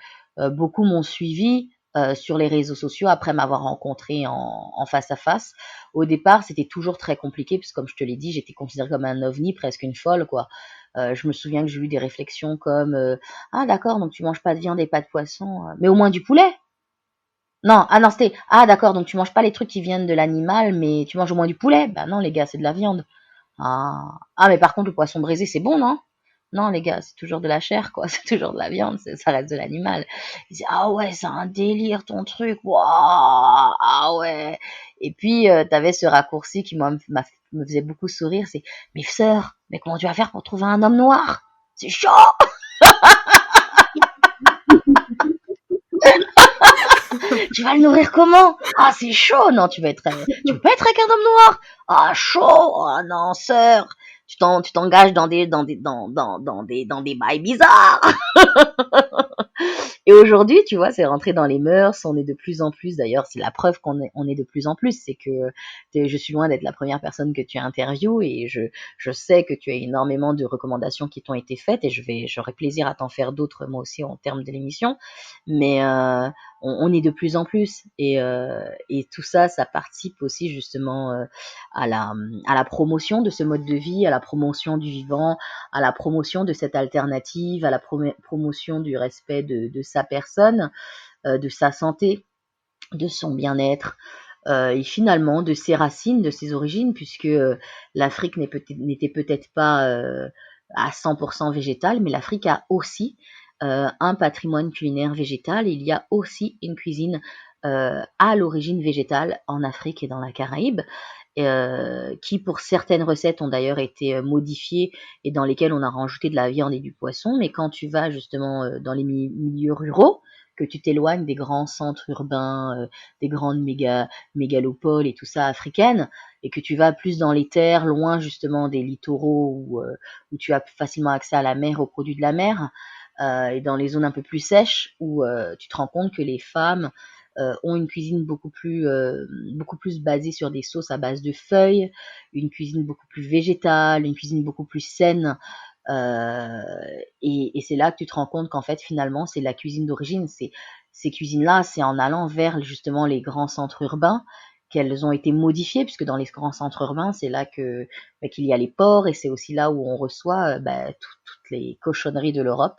beaucoup m'ont suivi sur les réseaux sociaux après m'avoir rencontrée en face à face. Au départ, c'était toujours très compliqué, parce que comme je te l'ai dit, j'étais considérée comme un ovni, presque une folle, quoi. Je me souviens que j'ai eu des réflexions comme ah d'accord, donc tu manges pas de viande et pas de poisson, mais au moins du poulet. Non, ah non, c'était ah d'accord, donc tu manges pas les trucs qui viennent de l'animal, mais tu manges au moins du poulet. Bah non les gars, c'est de la viande. Ah mais par contre le poisson braisé c'est bon, non? Non les gars, c'est toujours de la chair quoi, c'est toujours de la viande, ça reste de l'animal. Ils disaient ah ouais, c'est un délire ton truc, waouh, ah ouais. Et puis t'avais ce raccourci qui moi me faisait beaucoup sourire, c'est mais sœur, mais comment tu vas faire pour trouver un homme noir? C'est chaud. Tu vas le nourrir comment? Ah, c'est chaud. Non, tu peux pas être avec un homme noir. Ah, chaud. Oh non, sœur. Tu t'engages dans des bails bizarres. Et aujourd'hui, tu vois, c'est rentré dans les mœurs. On est de plus en plus, d'ailleurs, c'est la preuve on est de plus en plus. C'est que je suis loin d'être la première personne que tu interviews, et je sais que tu as énormément de recommandations qui t'ont été faites, et j'aurai plaisir à t'en faire d'autres, moi aussi, en termes de l'émission. Mais on est de plus en plus, et tout ça, ça participe aussi justement à la promotion de ce mode de vie, à la promotion du vivant, à la promotion de cette alternative, à la promotion du respect de sa personne, de sa santé, de son bien-être, et finalement de ses racines, de ses origines, puisque l'Afrique n'était peut-être pas à 100% végétale, mais l'Afrique a aussi un patrimoine culinaire végétal. Il y a aussi une cuisine à l'origine végétale en Afrique et dans la Caraïbe, qui pour certaines recettes ont d'ailleurs été modifiées, et dans lesquelles on a rajouté de la viande et du poisson. Mais quand tu vas justement dans les milieux ruraux, que tu t'éloignes des grands centres urbains, des grandes mégalopoles et tout ça africaines, et que tu vas plus dans les terres, loin justement des littoraux où tu as facilement accès à la mer, aux produits de la mer, et dans les zones un peu plus sèches, où tu te rends compte que les femmes ont une cuisine beaucoup plus basée sur des sauces à base de feuilles, une cuisine beaucoup plus végétale, une cuisine beaucoup plus saine. Et c'est là que tu te rends compte qu'en fait, finalement, c'est la cuisine d'origine. Ces cuisines-là, c'est en allant vers justement les grands centres urbains qu'elles ont été modifiées, puisque dans les grands centres urbains, c'est là qu'il y a les ports, et c'est aussi là où on reçoit toutes les cochonneries de l'Europe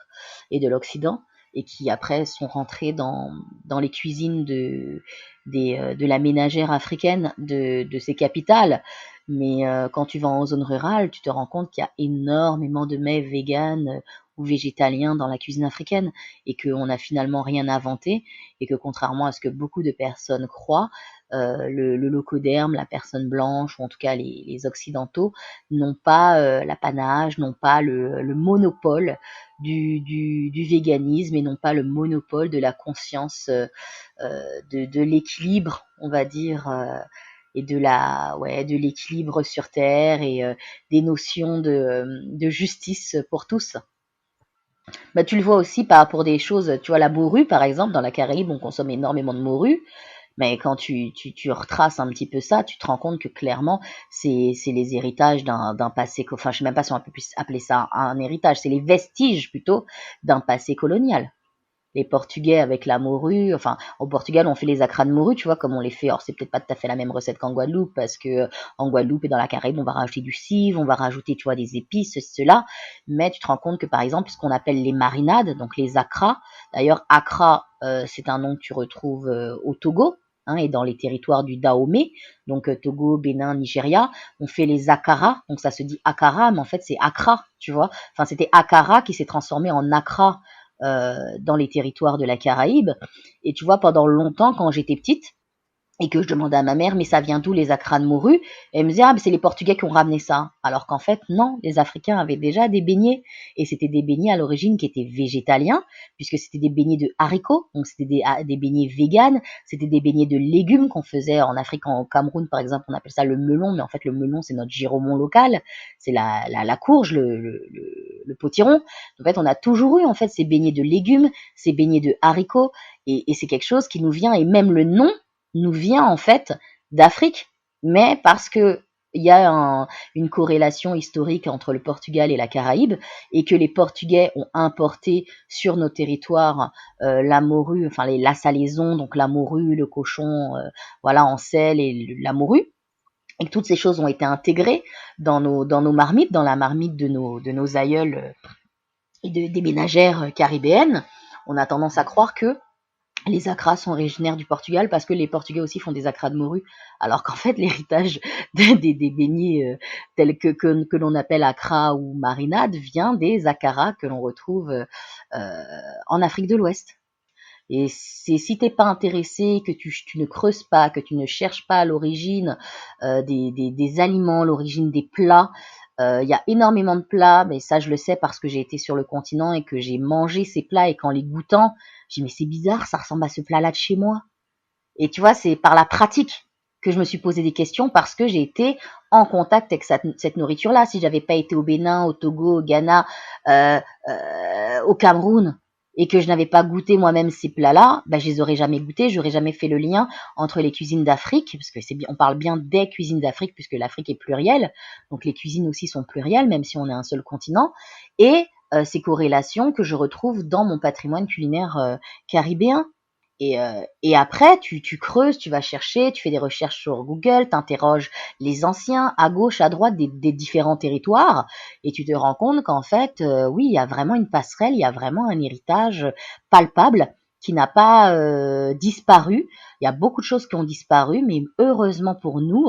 et de l'Occident, et qui après sont rentrées dans les cuisines de la ménagère africaine de ces capitales. Mais quand tu vas en zone rurale, tu te rends compte qu'il y a énormément de mets véganes ou végétaliens dans la cuisine africaine, et qu'on n'a finalement rien inventé, et que contrairement à ce que beaucoup de personnes croient, le locoderme, la personne blanche, ou en tout cas les occidentaux, n'ont pas l'apanage, n'ont pas le monopole du véganisme, et n'ont pas le monopole de la conscience de l'équilibre, on va dire, et de l'équilibre sur Terre, et des notions de justice pour tous. Bah, tu le vois aussi pour des choses, tu vois, la morue, par exemple, dans la Caraïbe, on consomme énormément de morue, mais quand tu retraces un petit peu ça, tu te rends compte que clairement, c'est les héritages d'un passé, enfin, je sais même pas si on peut appeler ça un héritage, c'est les vestiges plutôt d'un passé colonial. Les Portugais avec la morue, enfin, au Portugal, on fait les acras de morue, tu vois, comme on les fait. Alors, c'est peut-être pas tout à fait la même recette qu'en Guadeloupe, parce que en Guadeloupe et dans la Caraïbe, on va rajouter du cive, on va rajouter, tu vois, des épices, cela. Mais tu te rends compte que, par exemple, ce qu'on appelle les marinades, donc les acras, d'ailleurs, acra, c'est un nom que tu retrouves au Togo, hein, et dans les territoires du Dahomey, donc Togo, Bénin, Nigeria, on fait les akara, donc ça se dit akara, mais en fait, c'est akra, tu vois. Enfin, c'était akara qui s'est transformé en akra dans les territoires de la Caraïbe. Et tu vois, pendant longtemps, quand j'étais petite, et que je demandais à ma mère, mais ça vient d'où les acras de morue? Et elle me disait, ah, mais c'est les Portugais qui ont ramené ça. Alors qu'en fait, non, les Africains avaient déjà des beignets. Et c'était des beignets à l'origine qui étaient végétaliens, puisque c'était des beignets de haricots, donc c'était des beignets véganes, c'était des beignets de légumes qu'on faisait en Afrique, au Cameroun, par exemple, on appelle ça le melon, mais en fait, le melon, c'est notre giromon local, c'est la courge, le potiron. En fait, on a toujours eu, en fait, ces beignets de légumes, ces beignets de haricots, et c'est quelque chose qui nous vient, et même le nom nous vient en fait d'Afrique, mais parce que il y a une corrélation historique entre le Portugal et la Caraïbe, et que les Portugais ont importé sur nos territoires la morue, enfin la salaison, donc la morue, le cochon, voilà, en sel et la morue, et que toutes ces choses ont été intégrées dans nos marmites, dans la marmite de nos aïeuls et des ménagères caribéennes. On a tendance à croire que les acras sont originaires du Portugal parce que les Portugais aussi font des acras de morue, alors qu'en fait l'héritage des beignets tels que l'on appelle acra ou marinade vient des acaras que l'on retrouve en Afrique de l'Ouest. Et si t'es pas intéressé, que tu ne creuses pas, que tu ne cherches pas l'origine des aliments, l'origine des plats, il y a énormément de plats, mais ça je le sais parce que j'ai été sur le continent et que j'ai mangé ces plats, et qu'en les goûtant, j'ai dit mais c'est bizarre, ça ressemble à ce plat-là de chez moi. Et tu vois, c'est par la pratique que je me suis posé des questions, parce que j'ai été en contact avec cette nourriture-là. Si j'avais pas été au Bénin, au Togo, au Ghana, au Cameroun, et que je n'avais pas goûté moi-même ces plats-là, je les aurais jamais goûtés, j'aurais jamais fait le lien entre les cuisines d'Afrique, parce que on parle bien des cuisines d'Afrique, puisque l'Afrique est plurielle, donc les cuisines aussi sont plurielles, même si on est un seul continent, et ces corrélations que je retrouve dans mon patrimoine culinaire caribéen. Et après, tu creuses, tu vas chercher, tu fais des recherches sur Google, t'interroges les anciens à gauche, à droite des différents territoires, et tu te rends compte qu'en fait, oui, il y a vraiment une passerelle, il y a vraiment un héritage palpable qui n'a pas disparu. Il y a beaucoup de choses qui ont disparu, mais heureusement pour nous,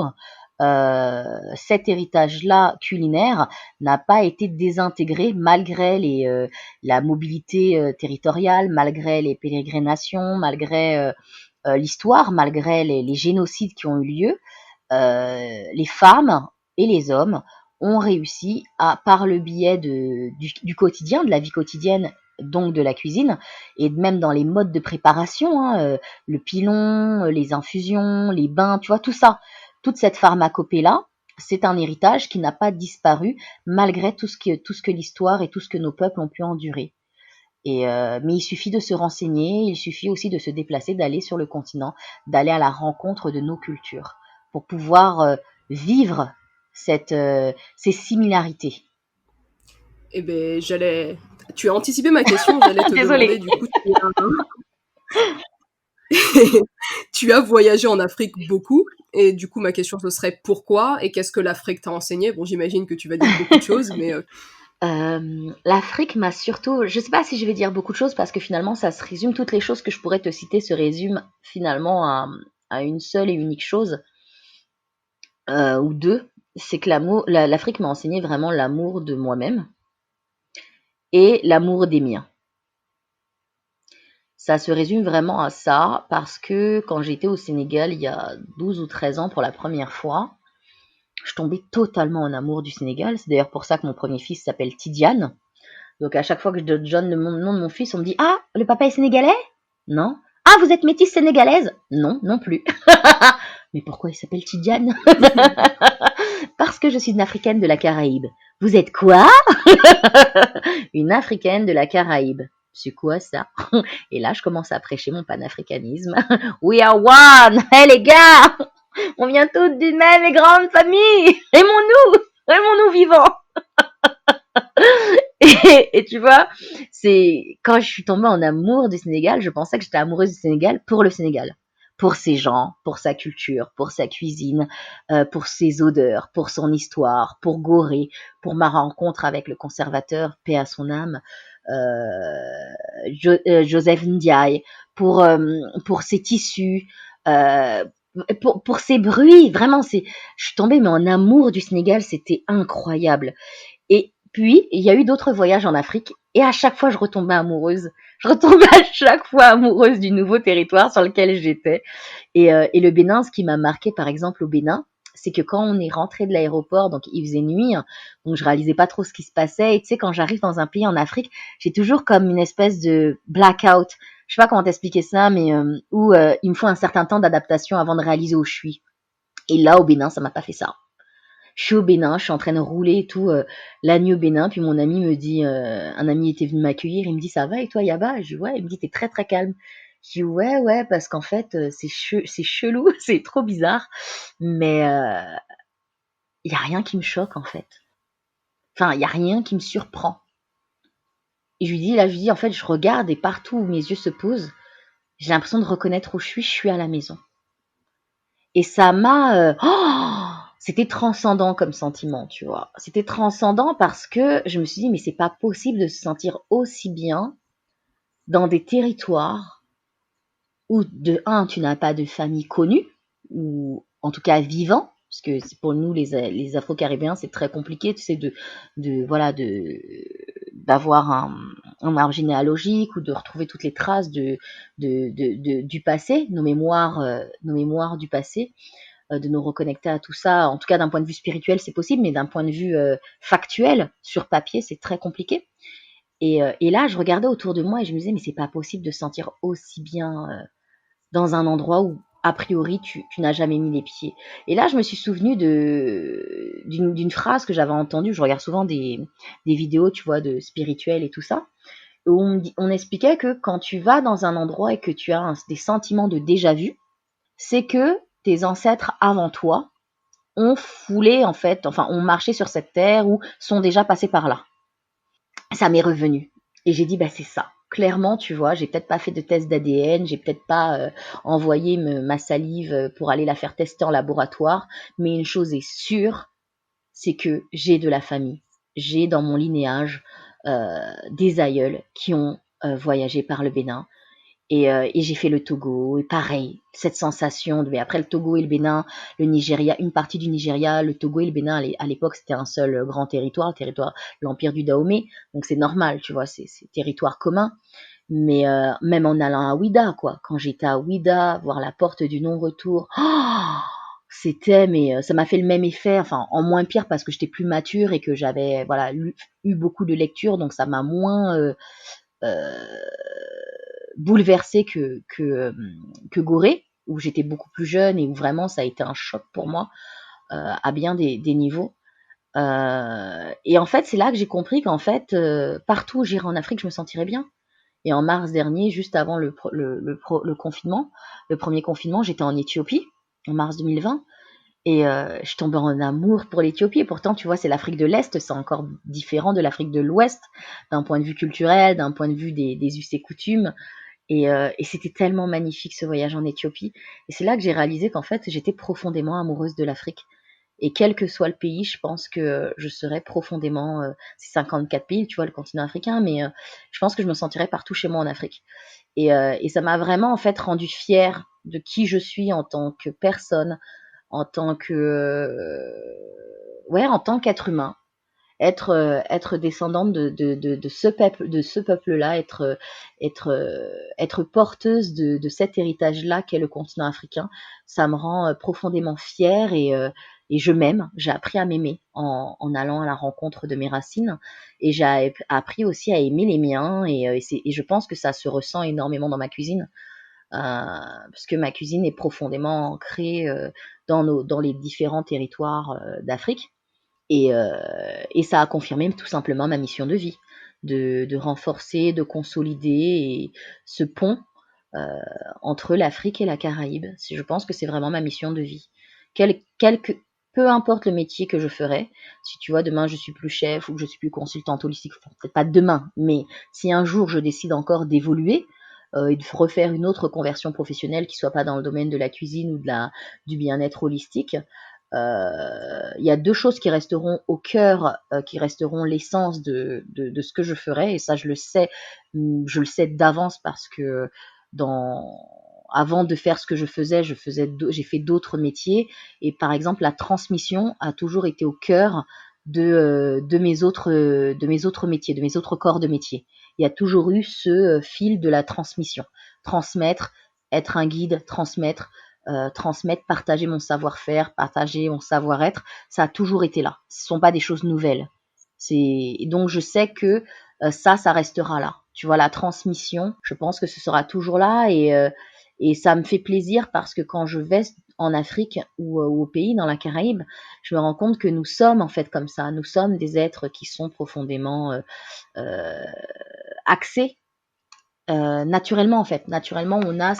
cet héritage-là culinaire n'a pas été désintégré malgré la mobilité territoriale, malgré les pérégrinations, malgré l'histoire, malgré les génocides qui ont eu lieu. Les femmes et les hommes ont réussi par le biais du quotidien, de la vie quotidienne, donc de la cuisine, et même dans les modes de préparation, le pilon, les infusions, les bains, tu vois, tout ça. Toute cette pharmacopée-là, c'est un héritage qui n'a pas disparu malgré tout ce que l'histoire et tout ce que nos peuples ont pu endurer. Mais il suffit de se renseigner, il suffit aussi de se déplacer, d'aller sur le continent, d'aller à la rencontre de nos cultures pour pouvoir vivre ces similarités. Eh ben, tu as anticipé ma question, j'allais te Désolée. demander du coup. Tu as voyagé en Afrique beaucoup, et du coup ma question ce serait pourquoi et qu'est-ce que l'Afrique t'a enseigné? Bon, j'imagine que tu vas dire beaucoup de choses, mais L'Afrique m'a surtout, je sais pas si je vais dire beaucoup de choses, parce que finalement ça se résume, toutes les choses que je pourrais te citer se résument finalement à une seule et unique chose, ou deux. C'est que l'Afrique m'a enseigné vraiment l'amour de moi-même et l'amour des miens. Ça se résume vraiment à ça, parce que quand j'étais au Sénégal il y a 12 ou 13 ans pour la première fois, je tombais totalement en amour du Sénégal. C'est d'ailleurs pour ça que mon premier fils s'appelle Tidiane. Donc à chaque fois que je donne le nom de mon fils, on me dit « Ah, le papa est sénégalais ?» Non. « Ah, vous êtes métisse sénégalaise ?» Non, non plus. Mais pourquoi il s'appelle Tidiane? Parce que je suis une Africaine de la Caraïbe. Vous êtes quoi? Une Africaine de la Caraïbe. C'est quoi ça? Et là, je commence à prêcher mon panafricanisme. We are one! Hey les gars! On vient toutes d'une même et grande famille! Aimons-nous vivants! Et tu vois, c'est quand je suis tombée en amour du Sénégal, je pensais que j'étais amoureuse du Sénégal pour le Sénégal, pour ses gens, pour sa culture, pour sa cuisine, pour ses odeurs, pour son histoire, pour Gorée, pour ma rencontre avec le conservateur, paix à son âme, Joseph Ndiaye, pour ses tissus, pour ses bruits. Vraiment, je suis tombée mais en amour du Sénégal, c'était incroyable. Et puis, il y a eu d'autres voyages en Afrique, et à chaque fois, je retombais amoureuse. Je retombais à chaque fois amoureuse du nouveau territoire sur lequel j'étais. Et le Bénin, ce qui m'a marqué, par exemple, au Bénin, c'est que quand on est rentré de l'aéroport, donc il faisait nuit, donc je réalisais pas trop ce qui se passait. Et tu sais, quand j'arrive dans un pays en Afrique, j'ai toujours comme une espèce de blackout. Je sais pas comment t'expliquer ça, mais où il me faut un certain temps d'adaptation avant de réaliser où je suis. Et là, au Bénin, ça m'a pas fait ça. Je suis au Bénin, je suis en train de rouler et tout, la nuit au Bénin, puis mon ami me dit, un ami était venu m'accueillir, il me dit ça va et toi Yaba? Je dis ouais, il me dit t'es très très calme. Je dis ouais, parce qu'en fait c'est chelou, c'est trop bizarre, mais il y a rien qui me choque en fait. Enfin, il y a rien qui me surprend. Et je lui dis, en fait, je regarde et partout où mes yeux se posent, j'ai l'impression de reconnaître où je suis à la maison. Et ça m'a... c'était transcendant comme sentiment, tu vois. C'était transcendant parce que je me suis dit, mais c'est pas possible de se sentir aussi bien dans des territoires où, de un, tu n'as pas de famille connue, ou en tout cas vivant, parce que pour nous, les Afro-Caribéens, c'est très compliqué, tu sais, d'avoir un arbre généalogique ou de retrouver toutes les traces du passé, nos mémoires du passé, de nous reconnecter à tout ça. En tout cas, d'un point de vue spirituel, c'est possible, mais d'un point de vue factuel, sur papier, c'est très compliqué. Et là, je regardais autour de moi et je me disais, mais c'est pas possible de se sentir aussi bien dans un endroit où, a priori, tu n'as jamais mis les pieds. Et là, je me suis souvenue d'une phrase que j'avais entendue. Je regarde souvent des vidéos, tu vois, de spirituel et tout ça. Où on expliquait que quand tu vas dans un endroit et que tu as des sentiments de déjà-vu, c'est que tes ancêtres avant toi ont foulé, en fait, enfin, ont marché sur cette terre ou sont déjà passés par là. Ça m'est revenu. Et j'ai dit, bah, c'est ça. Clairement, tu vois, j'ai peut-être pas fait de test d'ADN, j'ai peut-être pas envoyé ma salive pour aller la faire tester en laboratoire, mais une chose est sûre, c'est que j'ai de la famille. J'ai dans mon linéage des aïeuls qui ont voyagé par le Bénin. Et j'ai fait le Togo, et pareil, cette sensation mais après le Togo et le Bénin, le Nigeria, une partie du Nigeria, le Togo et le Bénin, à l'époque, c'était un seul grand territoire, l'empire du Dahomey, donc c'est normal, tu vois, c'est territoire commun. Mais même en allant à Ouida, quoi, quand j'étais à Ouida, voir la porte du non-retour, mais ça m'a fait le même effet, enfin en moins pire parce que j'étais plus mature et que j'avais voilà eu beaucoup de lectures, donc ça m'a moins bouleversée que Gorée, où j'étais beaucoup plus jeune et où vraiment ça a été un choc pour moi à bien des niveaux. Et en fait, c'est là que j'ai compris qu'en fait, partout où j'irais en Afrique, je me sentirais bien. Et en mars dernier, juste avant le confinement, le premier confinement, j'étais en Éthiopie, en mars 2020. Et je tombais en amour pour l'Éthiopie. Et pourtant, tu vois, c'est l'Afrique de l'Est, c'est encore différent de l'Afrique de l'Ouest, d'un point de vue culturel, d'un point de vue des us et coutumes. Et c'était tellement magnifique ce voyage en Éthiopie. Et c'est là que j'ai réalisé qu'en fait, j'étais profondément amoureuse de l'Afrique. Et quel que soit le pays, je pense que je serais profondément... c'est 54 pays, tu vois, le continent africain, mais je pense que je me sentirais partout chez moi en Afrique. Et ça m'a vraiment, en fait, rendue fière de qui je suis en tant que personne, en tant qu'être humain, être descendante de ce peuple-là, être porteuse de cet héritage-là qu'est le continent africain, ça me rend profondément fière et je m'aime. J'ai appris à m'aimer en allant à la rencontre de mes racines et j'ai appris aussi à aimer les miens et je pense que ça se ressent énormément dans ma cuisine. Parce que ma cuisine est profondément ancrée dans les différents territoires d'Afrique. Et ça a confirmé tout simplement ma mission de vie, de renforcer, de consolider ce pont entre l'Afrique et la Caraïbe. Je pense que c'est vraiment ma mission de vie. Peu importe le métier que je ferai, si tu vois, demain je suis plus chef ou que je suis plus consultante holistique, peut-être pas demain, mais si un jour je décide encore d'évoluer, et de refaire une autre conversion professionnelle qui soit pas dans le domaine de la cuisine ou du bien-être holistique, il y a deux choses qui resteront au cœur, qui resteront l'essence de ce que je ferai, et ça je le sais d'avance parce que avant de faire ce que je faisais, j'ai fait d'autres métiers, et par exemple la transmission a toujours été au cœur de mes autres métiers, de mes autres corps de métier. Il y a toujours eu ce fil de la transmission, transmettre, être un guide, transmettre, partager mon savoir-faire, partager mon savoir-être, ça a toujours été là. Ce ne sont pas des choses nouvelles. Donc je sais que ça restera là. Tu vois, la transmission, je pense que ce sera toujours là et ça me fait plaisir parce que quand je vais en Afrique ou au pays, dans la Caraïbe, je me rends compte que nous sommes en fait comme ça. Nous sommes des êtres qui sont profondément axés naturellement en fait. Naturellement, on a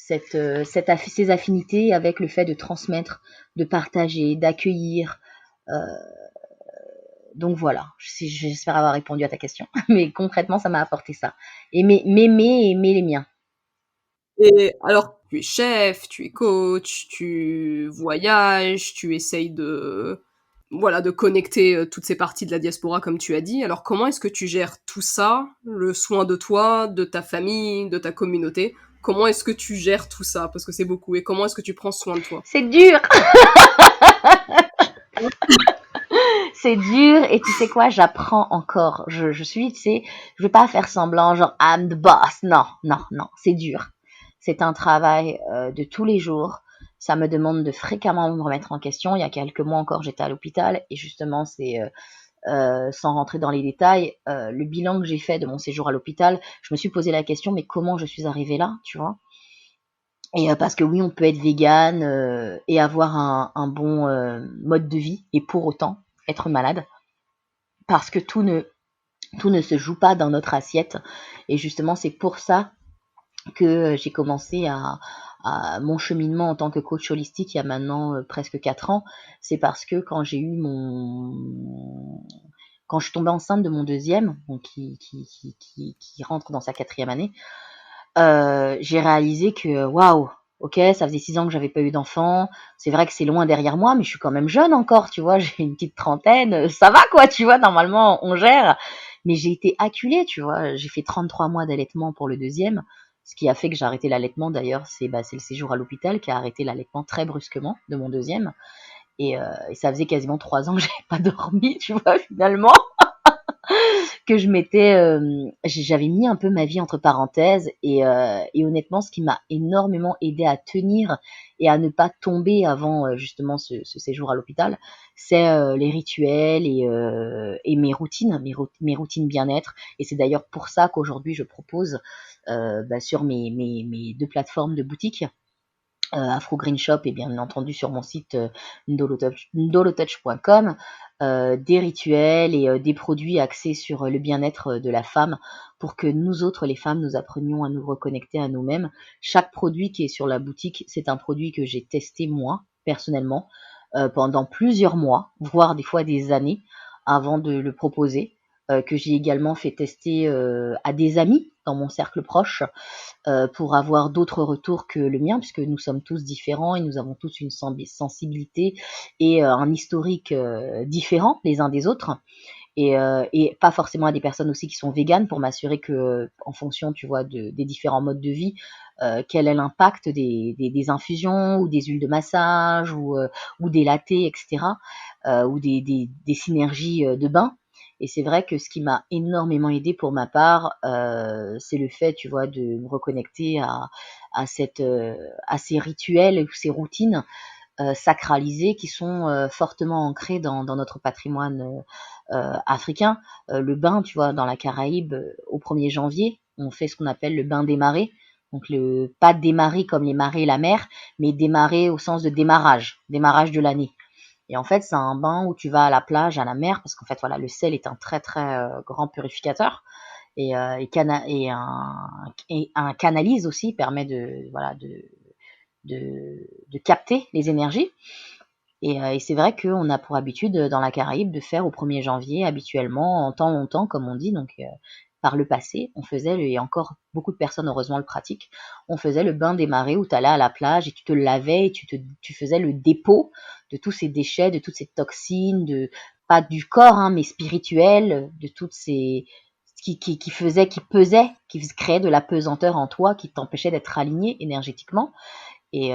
ces affinités avec le fait de transmettre, de partager, d'accueillir. Donc voilà, j'espère avoir répondu à ta question. Mais concrètement, ça m'a apporté ça. M'aimer et aimer les miens. Et alors, tu es chef, tu es coach, tu voyages, tu essayes de, voilà, de connecter toutes ces parties de la diaspora, comme tu as dit. Alors, comment est-ce que tu gères tout ça, le soin de toi, de ta famille, de ta communauté? Comment est-ce que tu gères tout ça? Parce que c'est beaucoup. Et comment est-ce que tu prends soin de toi? C'est dur. C'est dur et tu sais quoi, j'apprends encore. Je suis, tu sais, je vais pas faire semblant, genre I'm the boss. Non, non, non, c'est dur. C'est un travail de tous les jours. Ça me demande de fréquemment me remettre en question. Il y a quelques mois encore, j'étais à l'hôpital et justement, c'est sans rentrer dans les détails, le bilan que j'ai fait de mon séjour à l'hôpital, je me suis posé la question, mais comment je suis arrivée là, tu vois? Et parce que oui, on peut être végane et avoir un bon mode de vie et pour autant être malade. Parce que tout ne se joue pas dans notre assiette. Et justement, c'est pour ça que j'ai commencé à mon cheminement en tant que coach holistique il y a maintenant presque 4 ans. C'est parce que quand j'ai eu quand je suis tombée enceinte de mon deuxième, donc qui rentre dans sa 4e année, j'ai réalisé que waouh, ok, ça faisait 6 ans que j'avais pas eu d'enfant. C'est vrai que c'est loin derrière moi, mais je suis quand même jeune encore, tu vois. J'ai une petite trentaine, ça va quoi, tu vois. Normalement, on gère. Mais j'ai été acculée, tu vois. J'ai fait 33 mois d'allaitement pour le deuxième, ce qui a fait que j'ai arrêté l'allaitement. D'ailleurs, c'est le séjour à l'hôpital qui a arrêté l'allaitement très brusquement de mon deuxième. Et ça faisait quasiment 3 ans que j'avais pas dormi, tu vois, finalement. Que j'avais mis un peu ma vie entre parenthèses et honnêtement, ce qui m'a énormément aidé à tenir et à ne pas tomber avant justement ce séjour à l'hôpital, c'est les rituels et mes routines, mes routines bien-être. Et c'est d'ailleurs pour ça qu'aujourd'hui je propose sur mes 2 plateformes de boutique. Afro Green Shop et bien entendu sur mon site ndolotouch.com des rituels et des produits axés sur le bien-être de la femme pour que nous autres les femmes nous apprenions à nous reconnecter à nous-mêmes. Chaque produit qui est sur la boutique, c'est un produit que j'ai testé moi personnellement pendant plusieurs mois, voire des fois des années avant de le proposer, que j'ai également fait tester à des amis dans mon cercle proche pour avoir d'autres retours que le mien, puisque nous sommes tous différents et nous avons tous une sensibilité et un historique différent les uns des autres. Et pas forcément à des personnes aussi qui sont véganes pour m'assurer que, en fonction, tu vois, des différents modes de vie, quel est l'impact des infusions ou des huiles de massage ou des lattés, etc., ou des synergies de bain. Et c'est vrai que ce qui m'a énormément aidé pour ma part, c'est le fait, tu vois, de me reconnecter à ces rituels ou ces routines sacralisées qui sont fortement ancrées dans notre patrimoine africain. Le bain, tu vois, dans la Caraïbe, au 1er janvier, on fait ce qu'on appelle le bain des marées. Donc pas démarrer comme les marées et la mer, mais démarrer au sens de démarrage de l'année. Et en fait, c'est un bain où tu vas à la plage, à la mer, parce qu'en fait, voilà, le sel est un très très grand purificateur et un canalise aussi, permet de capter les énergies. Et c'est vrai qu'on a pour habitude dans la Caraïbe de faire au 1er janvier habituellement, en temps longtemps, comme on dit, donc par le passé, on faisait, et encore beaucoup de personnes heureusement le pratiquent, on faisait le bain des marées où tu allais à la plage et tu te lavais et tu faisais le dépôt de tous ces déchets, de toutes ces toxines, pas du corps, hein, mais spirituel, de toutes ces qui créaient de la pesanteur en toi, qui t'empêchait d'être aligné énergétiquement. Et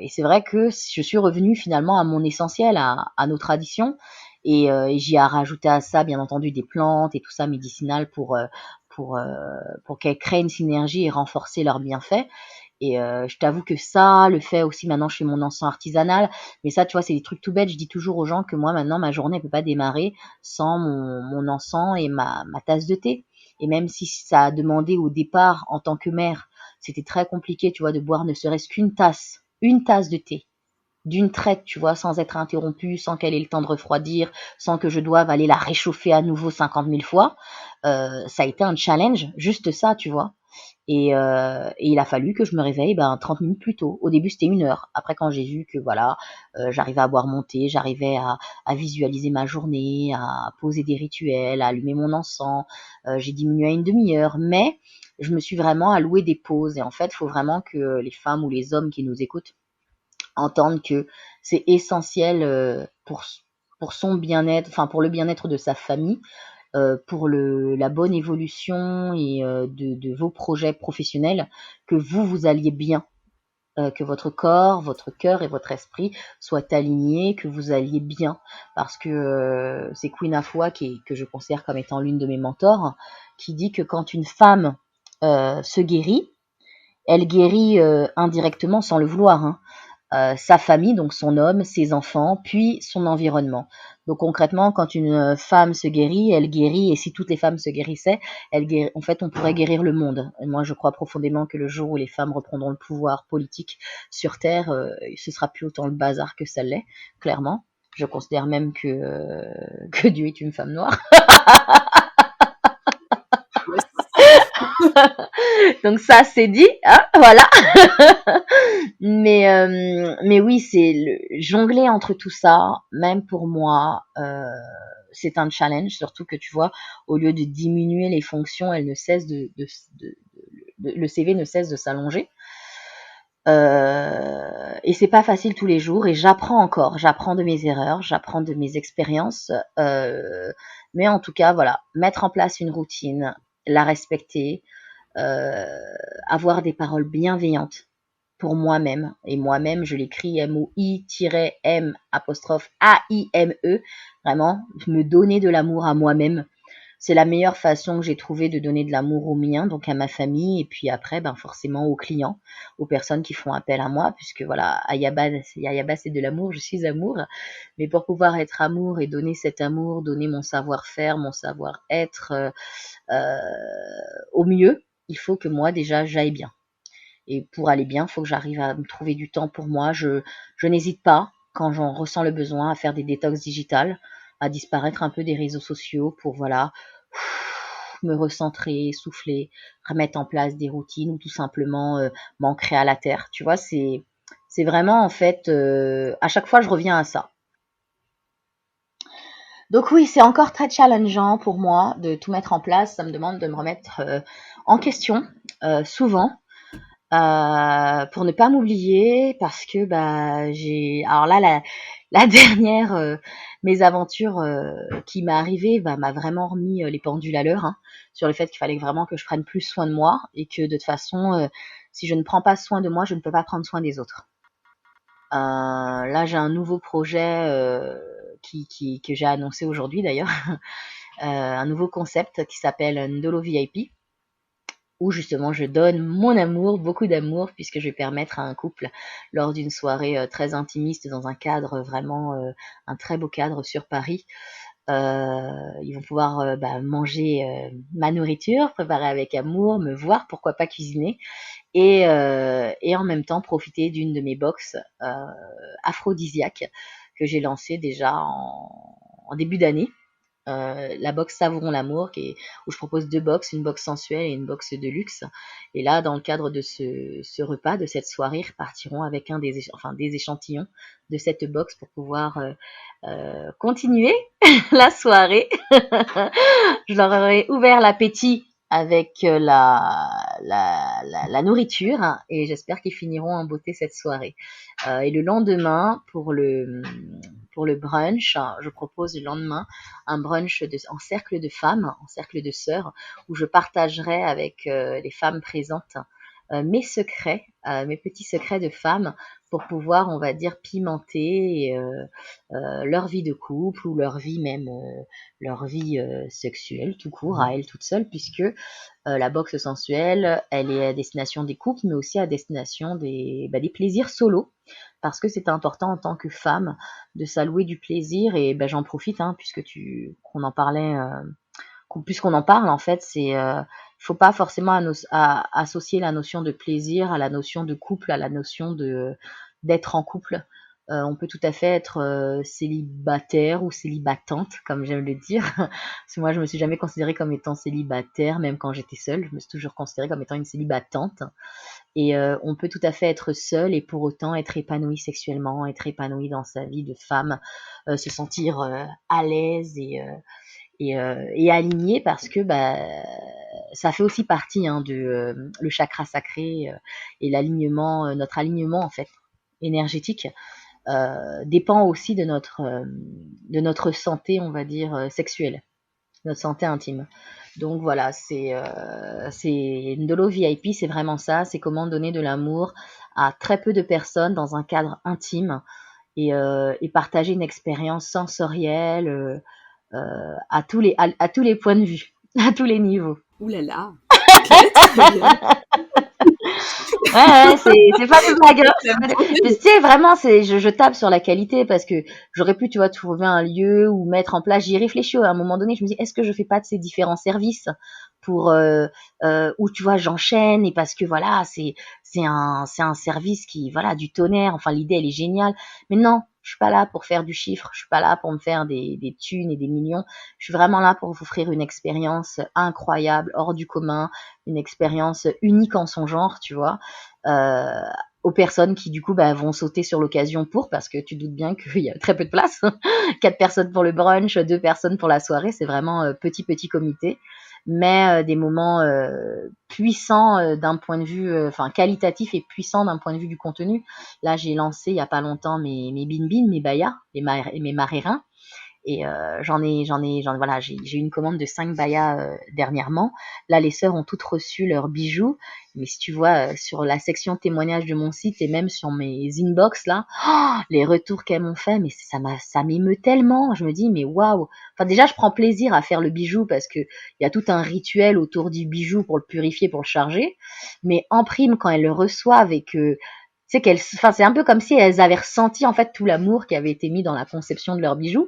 c'est vrai que je suis revenue finalement à mon essentiel, à nos traditions, et j'y ai rajouté à ça bien entendu des plantes et tout ça médicinal pour qu'elles créent une synergie et renforcer leurs bienfaits. Et je t'avoue que ça, le fait aussi maintenant je fais mon encens artisanal, mais ça tu vois c'est des trucs tout bêtes. Je dis toujours aux gens que moi maintenant ma journée elle peut pas démarrer sans mon encens et ma tasse de thé. Et même si ça a demandé au départ en tant que mère, c'était très compliqué, tu vois, de boire ne serait-ce une tasse de thé, d'une traite, tu vois, sans être interrompue, sans qu'elle ait le temps de refroidir, sans que je doive aller la réchauffer à nouveau 50 000 fois. Ça a été un challenge, juste ça, tu vois. Et il a fallu que je me réveille 30 minutes plus tôt. Au début, c'était 1 heure. Après, quand j'ai vu que voilà, j'arrivais à boire mon thé, j'arrivais à visualiser ma journée, à poser des rituels, à allumer mon encens, j'ai diminué à une demi-heure. Mais je me suis vraiment alloué des pauses. Et en fait, il faut vraiment que les femmes ou les hommes qui nous écoutent entendent que c'est essentiel pour son bien-être, enfin pour le bien-être de sa famille, pour la bonne évolution et de vos projets professionnels, que vous alliez bien, que votre corps, votre cœur et votre esprit soient alignés, que vous alliez bien. Parce que c'est Queen Afua, que je considère comme étant l'une de mes mentors, qui dit que quand une femme se guérit, elle guérit indirectement sans le vouloir, hein. Sa famille, donc son homme, ses enfants, puis son environnement. Donc concrètement, quand une femme se guérit, elle guérit, et si toutes les femmes se guérissaient, en fait, on pourrait guérir le monde. Et moi, je crois profondément que le jour où les femmes reprendront le pouvoir politique sur Terre, ce sera plus autant le bazar que ça l'est, clairement. Je considère même que Dieu est une femme noire. Donc ça, c'est dit, hein, voilà. Mais oui, jongler entre tout ça, même pour moi, c'est un challenge, surtout que tu vois, au lieu de diminuer les fonctions, le CV ne cesse de s'allonger. Et c'est pas facile tous les jours, et j'apprends de mes erreurs, j'apprends de mes expériences, mais en tout cas, voilà, mettre en place une routine, la respecter, avoir des paroles bienveillantes pour moi-même. Et moi-même, je l'écris MOI-M'-AIME. Vraiment, me donner de l'amour à moi-même. C'est la meilleure façon que j'ai trouvé de donner de l'amour aux miens, donc à ma famille, et puis après, forcément aux clients, aux personnes qui font appel à moi, puisque voilà, Ayaba, c'est de l'amour, je suis amour. Mais pour pouvoir être amour et donner cet amour, donner mon savoir-faire, mon savoir-être au mieux, il faut que moi déjà j'aille bien. Et pour aller bien, il faut que j'arrive à me trouver du temps pour moi. Je n'hésite pas, quand j'en ressens le besoin, à faire des détox digitales, à disparaître un peu des réseaux sociaux pour voilà, me recentrer, souffler, remettre en place des routines ou tout simplement m'ancrer à la terre. Tu vois, c'est vraiment en fait, à chaque fois je reviens à ça. Donc oui, c'est encore très challengeant pour moi de tout mettre en place. Ça me demande de me remettre en question souvent. Pour ne pas m'oublier, parce que alors là la dernière mésaventure qui m'est arrivée m'a vraiment remis les pendules à l'heure, hein, sur le fait qu'il fallait vraiment que je prenne plus soin de moi, et que de toute façon si je ne prends pas soin de moi, je ne peux pas prendre soin des autres. Là j'ai un nouveau projet que j'ai annoncé aujourd'hui d'ailleurs, un nouveau concept qui s'appelle Ndolo VIP, où justement je donne mon amour, beaucoup d'amour, puisque je vais permettre à un couple, lors d'une soirée très intimiste, dans un cadre vraiment, un très beau cadre sur Paris, ils vont pouvoir manger ma nourriture, préparée avec amour, me voir, pourquoi pas cuisiner, et en même temps profiter d'une de mes box aphrodisiaques que j'ai lancée déjà en début d'année. La box Savourons l'amour, où je propose 2 box, une box sensuelle et une box de luxe. Et là, dans le cadre de ce repas, de cette soirée, ils repartiront avec des échantillons de cette box pour pouvoir continuer la soirée. Je leur aurai ouvert l'appétit avec la nourriture, hein, et j'espère qu'ils finiront en beauté cette soirée. Et le lendemain, pour le brunch, je propose le lendemain un brunch en cercle de femmes, en cercle de sœurs, où je partagerai avec les femmes présentes mes secrets, mes petits secrets de femmes, pour pouvoir, on va dire, pimenter leur vie de couple, ou leur vie même, leur vie sexuelle tout court, à elles toutes seules, puisque la boxe sensuelle, elle est à destination des couples, mais aussi à destination des plaisirs solo, parce que c'est important en tant que femme de s'allouer du plaisir. Et j'en profite, hein, puisqu'on en parlait, puisqu'on en parle, en fait, c'est faut pas forcément associer la notion de plaisir à la notion de couple, à la notion d'être en couple. On peut tout à fait être célibataire ou célibatante, comme j'aime le dire. Parce que moi, je me suis jamais considérée comme étant célibataire, même quand j'étais seule. Je me suis toujours considérée comme étant une célibatante. Et on peut tout à fait être seul et pour autant être épanoui sexuellement, être épanoui dans sa vie de femme, se sentir à l'aise et aligné parce que ça fait aussi partie de le chakra sacré et l'alignement, notre alignement en fait énergétique dépend aussi de notre santé, on va dire sexuelle, notre santé intime. Donc voilà, c'est Ndolo VIP, c'est vraiment ça, c'est comment donner de l'amour à très peu de personnes dans un cadre intime et partager une expérience sensorielle à tous les points de vue, à tous les niveaux. Ouh là là. Ok, très bien. Ouais, c'est pas des blagues. Tu sais, vraiment, je tape sur la qualité parce que j'aurais pu, tu vois, trouver un lieu ou mettre en place. J'y réfléchis à un moment donné. Je me dis, est-ce que je fais pas de ces différents services pour où tu vois, j'enchaîne et parce que voilà, c'est un service qui voilà du tonnerre. Enfin, l'idée elle est géniale, mais non. Je suis pas là pour faire du chiffre, je suis pas là pour me faire des thunes et des millions. Je suis vraiment là pour vous offrir une expérience incroyable, hors du commun, une expérience unique en son genre, tu vois, euh, aux personnes qui du coup vont sauter sur l'occasion parce que tu doutes bien qu'il y a très peu de place. 4 personnes pour le brunch, 2 personnes pour la soirée, c'est vraiment petit comité, mais des moments puissants d'un point de vue, qualitatif et puissant d'un point de vue du contenu. Là, j'ai lancé il y a pas longtemps mes bin-bin, mes bayas, mes marérins. Et voilà, j'ai eu une commande de 5 bayas dernièrement. Là, les sœurs ont toutes reçu leurs bijoux. Mais si tu vois sur la section témoignages de mon site et même sur mes inbox là, les retours qu'elles m'ont fait, mais ça m'émeut tellement. Je me dis mais waouh. Enfin déjà, je prends plaisir à faire le bijou parce que il y a tout un rituel autour du bijou pour le purifier, pour le charger. Mais en prime, quand elles le reçoivent et que c'est un peu comme si elles avaient ressenti en fait tout l'amour qui avait été mis dans la conception de leurs bijoux.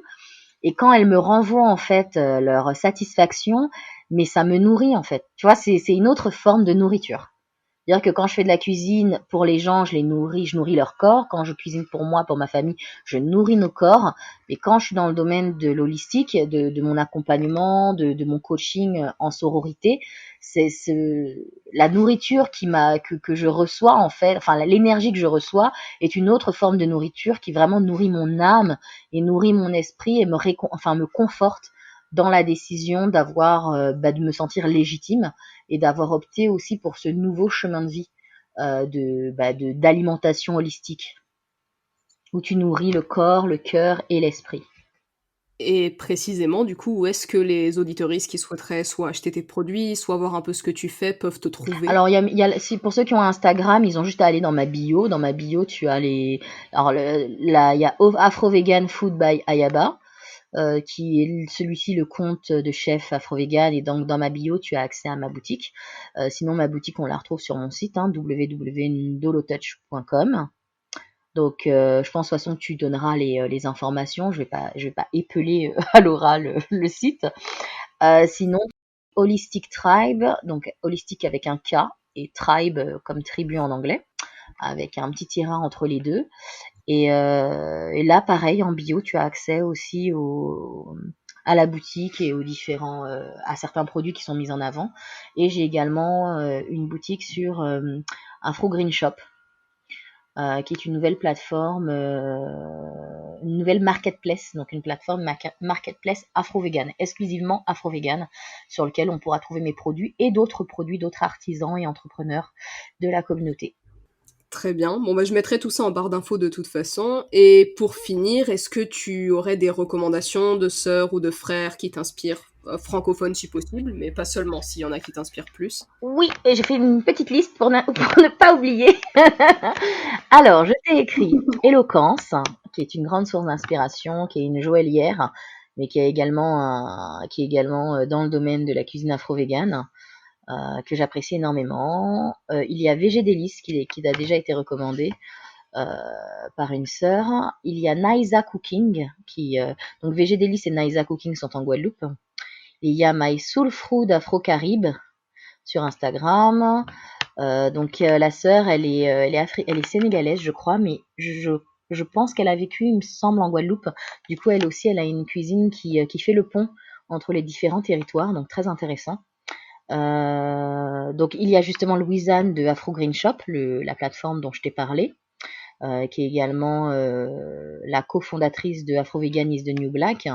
Et quand elles me renvoient en fait leur satisfaction, mais ça me nourrit en fait. Tu vois, c'est une autre forme de nourriture. C'est-à-dire que quand je fais de la cuisine pour les gens, je nourris leur corps. Quand je cuisine pour moi, pour ma famille, je nourris nos corps. Et quand je suis dans le domaine de l'holistique, de mon accompagnement, de mon coaching en sororité, c'est la nourriture que je reçois en fait, enfin l'énergie que je reçois est une autre forme de nourriture qui vraiment nourrit mon âme et nourrit mon esprit et me conforte dans la décision de me sentir légitime et d'avoir opté aussi pour ce nouveau chemin de vie d'alimentation holistique où tu nourris le corps, le cœur et l'esprit. Et précisément, du coup, où est-ce que les auditeuristes qui souhaiteraient soit acheter tes produits, soit voir un peu ce que tu fais, peuvent te trouver? Alors, pour ceux qui ont Instagram, ils ont juste à aller dans ma bio. Dans ma bio, tu as alors là, il y a Afro Vegan Food by Ayaba. Qui est celui-ci le compte de chef Afro-Vegan, et donc dans ma bio tu as accès à ma boutique. Sinon ma boutique on la retrouve sur mon site www.ndolotouch.com. Donc je pense de toute façon tu donneras les informations, je vais pas épeler à l'oral le site. Sinon Holistic Tribe, donc holistique avec un K et tribe comme tribu en anglais, avec un petit tiret entre les deux. Et là, pareil, en bio, tu as accès aussi à la boutique et à certains produits qui sont mis en avant. Et j'ai également une boutique sur Afro Green Shop, qui est une nouvelle plateforme, une nouvelle marketplace, donc une plateforme marketplace Afro-Vegan, exclusivement Afro-Vegan, sur lequel on pourra trouver mes produits et d'autres produits d'autres artisans et entrepreneurs de la communauté. Très bien. Bon, je mettrai tout ça en barre d'infos de toute façon. Et pour finir, est-ce que tu aurais des recommandations de sœurs ou de frères qui t'inspirent, francophones si possible, mais pas seulement, s'il y en a qui t'inspirent plus? Oui, et j'ai fait une petite liste pour ne pas oublier. Alors, je t'ai écrit Éloquence, qui est une grande source d'inspiration, qui est une joaillière, mais qui est également dans le domaine de la cuisine afro-végane. Que j'apprécie énormément. Il y a VG Délice qui a déjà été recommandé par une sœur. Il y a Naisa Cooking donc VG Délice et Naisa Cooking sont en Guadeloupe. Et il y a My Soul Food Afro Caraïbe sur Instagram. Donc la sœur, elle est sénégalaise, je crois, mais je je pense qu'elle a vécu, il me semble, en Guadeloupe. Du coup, elle aussi, elle a une cuisine qui fait le pont entre les différents territoires, donc très intéressant. Donc il y a justement Louisanne de Afro Green Shop, la plateforme dont je t'ai parlé, qui est également la cofondatrice de Afro-Véganisme de New Black,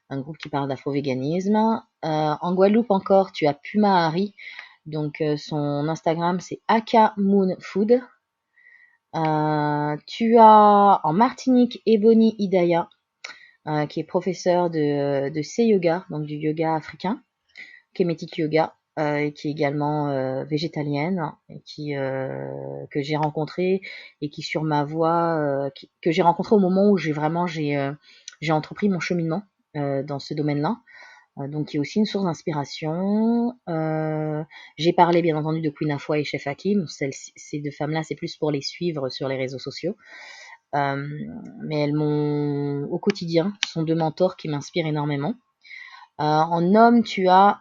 un groupe qui parle d'afro-véganisme. En Guadeloupe encore, tu as Puma Harry, donc son Instagram c'est Aka Moon Food. Tu as en Martinique Ebony Hidaya, qui est professeure de C-Yoga, donc du yoga africain, Kemetic Yoga, qui est également végétalienne, et que j'ai rencontrée et qui sur ma voie, que j'ai rencontrée au moment où j'ai entrepris mon cheminement dans ce domaine-là. Donc qui est aussi une source d'inspiration. J'ai parlé bien entendu de Queen Afua et Chef Hakim. Ces deux femmes-là, c'est plus pour les suivre sur les réseaux sociaux. Mais elles m'ont, au quotidien, sont deux mentors qui m'inspirent énormément. En homme, tu as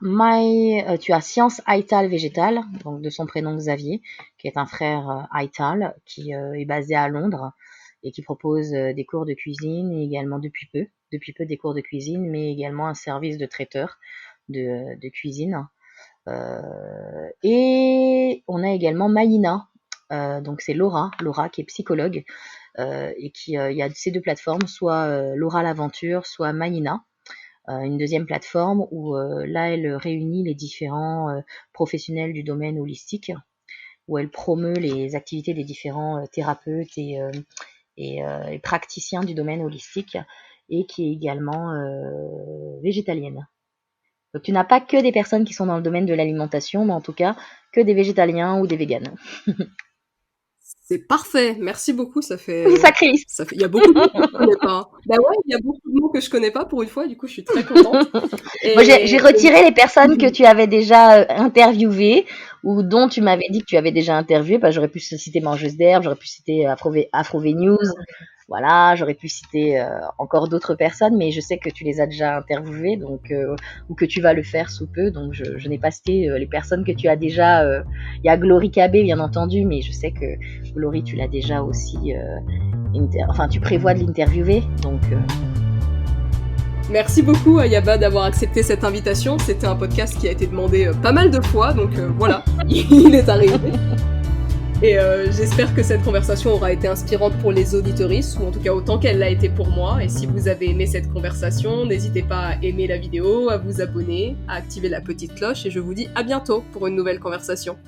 Science Aital Végétal, donc de son prénom Xavier, qui est un frère Aital, qui est basé à Londres et qui propose des cours de cuisine et également depuis peu des cours de cuisine, mais également un service de traiteur de cuisine. Et on a également Maïna, donc c'est Laura qui est psychologue, et qui il y a ces deux plateformes, soit Laura l'Aventure, soit Maïna. Une deuxième plateforme où là elle réunit les différents professionnels du domaine holistique, où elle promeut les activités des différents thérapeutes et praticiens du domaine holistique, et qui est également végétalienne. Donc tu n'as pas que des personnes qui sont dans le domaine de l'alimentation, mais en tout cas que des végétaliens ou des véganes. C'est parfait, merci beaucoup, ça fait... Oui, sacré liste. Il y a beaucoup de mots que je connais pas. Bah ouais, il y a beaucoup de mots que je connais pas pour une fois, du coup je suis très contente. Moi, j'ai retiré les personnes que tu avais déjà interviewées ou dont tu m'avais dit que tu avais déjà interviewé. Bah, j'aurais pu citer Mangeuse d'herbe, j'aurais pu citer Afro-V-News, voilà, j'aurais pu citer encore d'autres personnes, mais je sais que tu les as déjà interviewées, donc ou que tu vas le faire sous peu, donc je n'ai pas cité les personnes que tu as déjà. Il y a Glory KB bien entendu, mais je sais que Glory tu l'as déjà aussi. Tu prévois de l'interviewer, donc. Merci beaucoup Ayaba d'avoir accepté cette invitation. C'était un podcast qui a été demandé pas mal de fois, donc voilà, il est arrivé. Et j'espère que cette conversation aura été inspirante pour les auditeuristes, ou en tout cas autant qu'elle l'a été pour moi. Et si vous avez aimé cette conversation, n'hésitez pas à aimer la vidéo, à vous abonner, à activer la petite cloche, et je vous dis à bientôt pour une nouvelle conversation.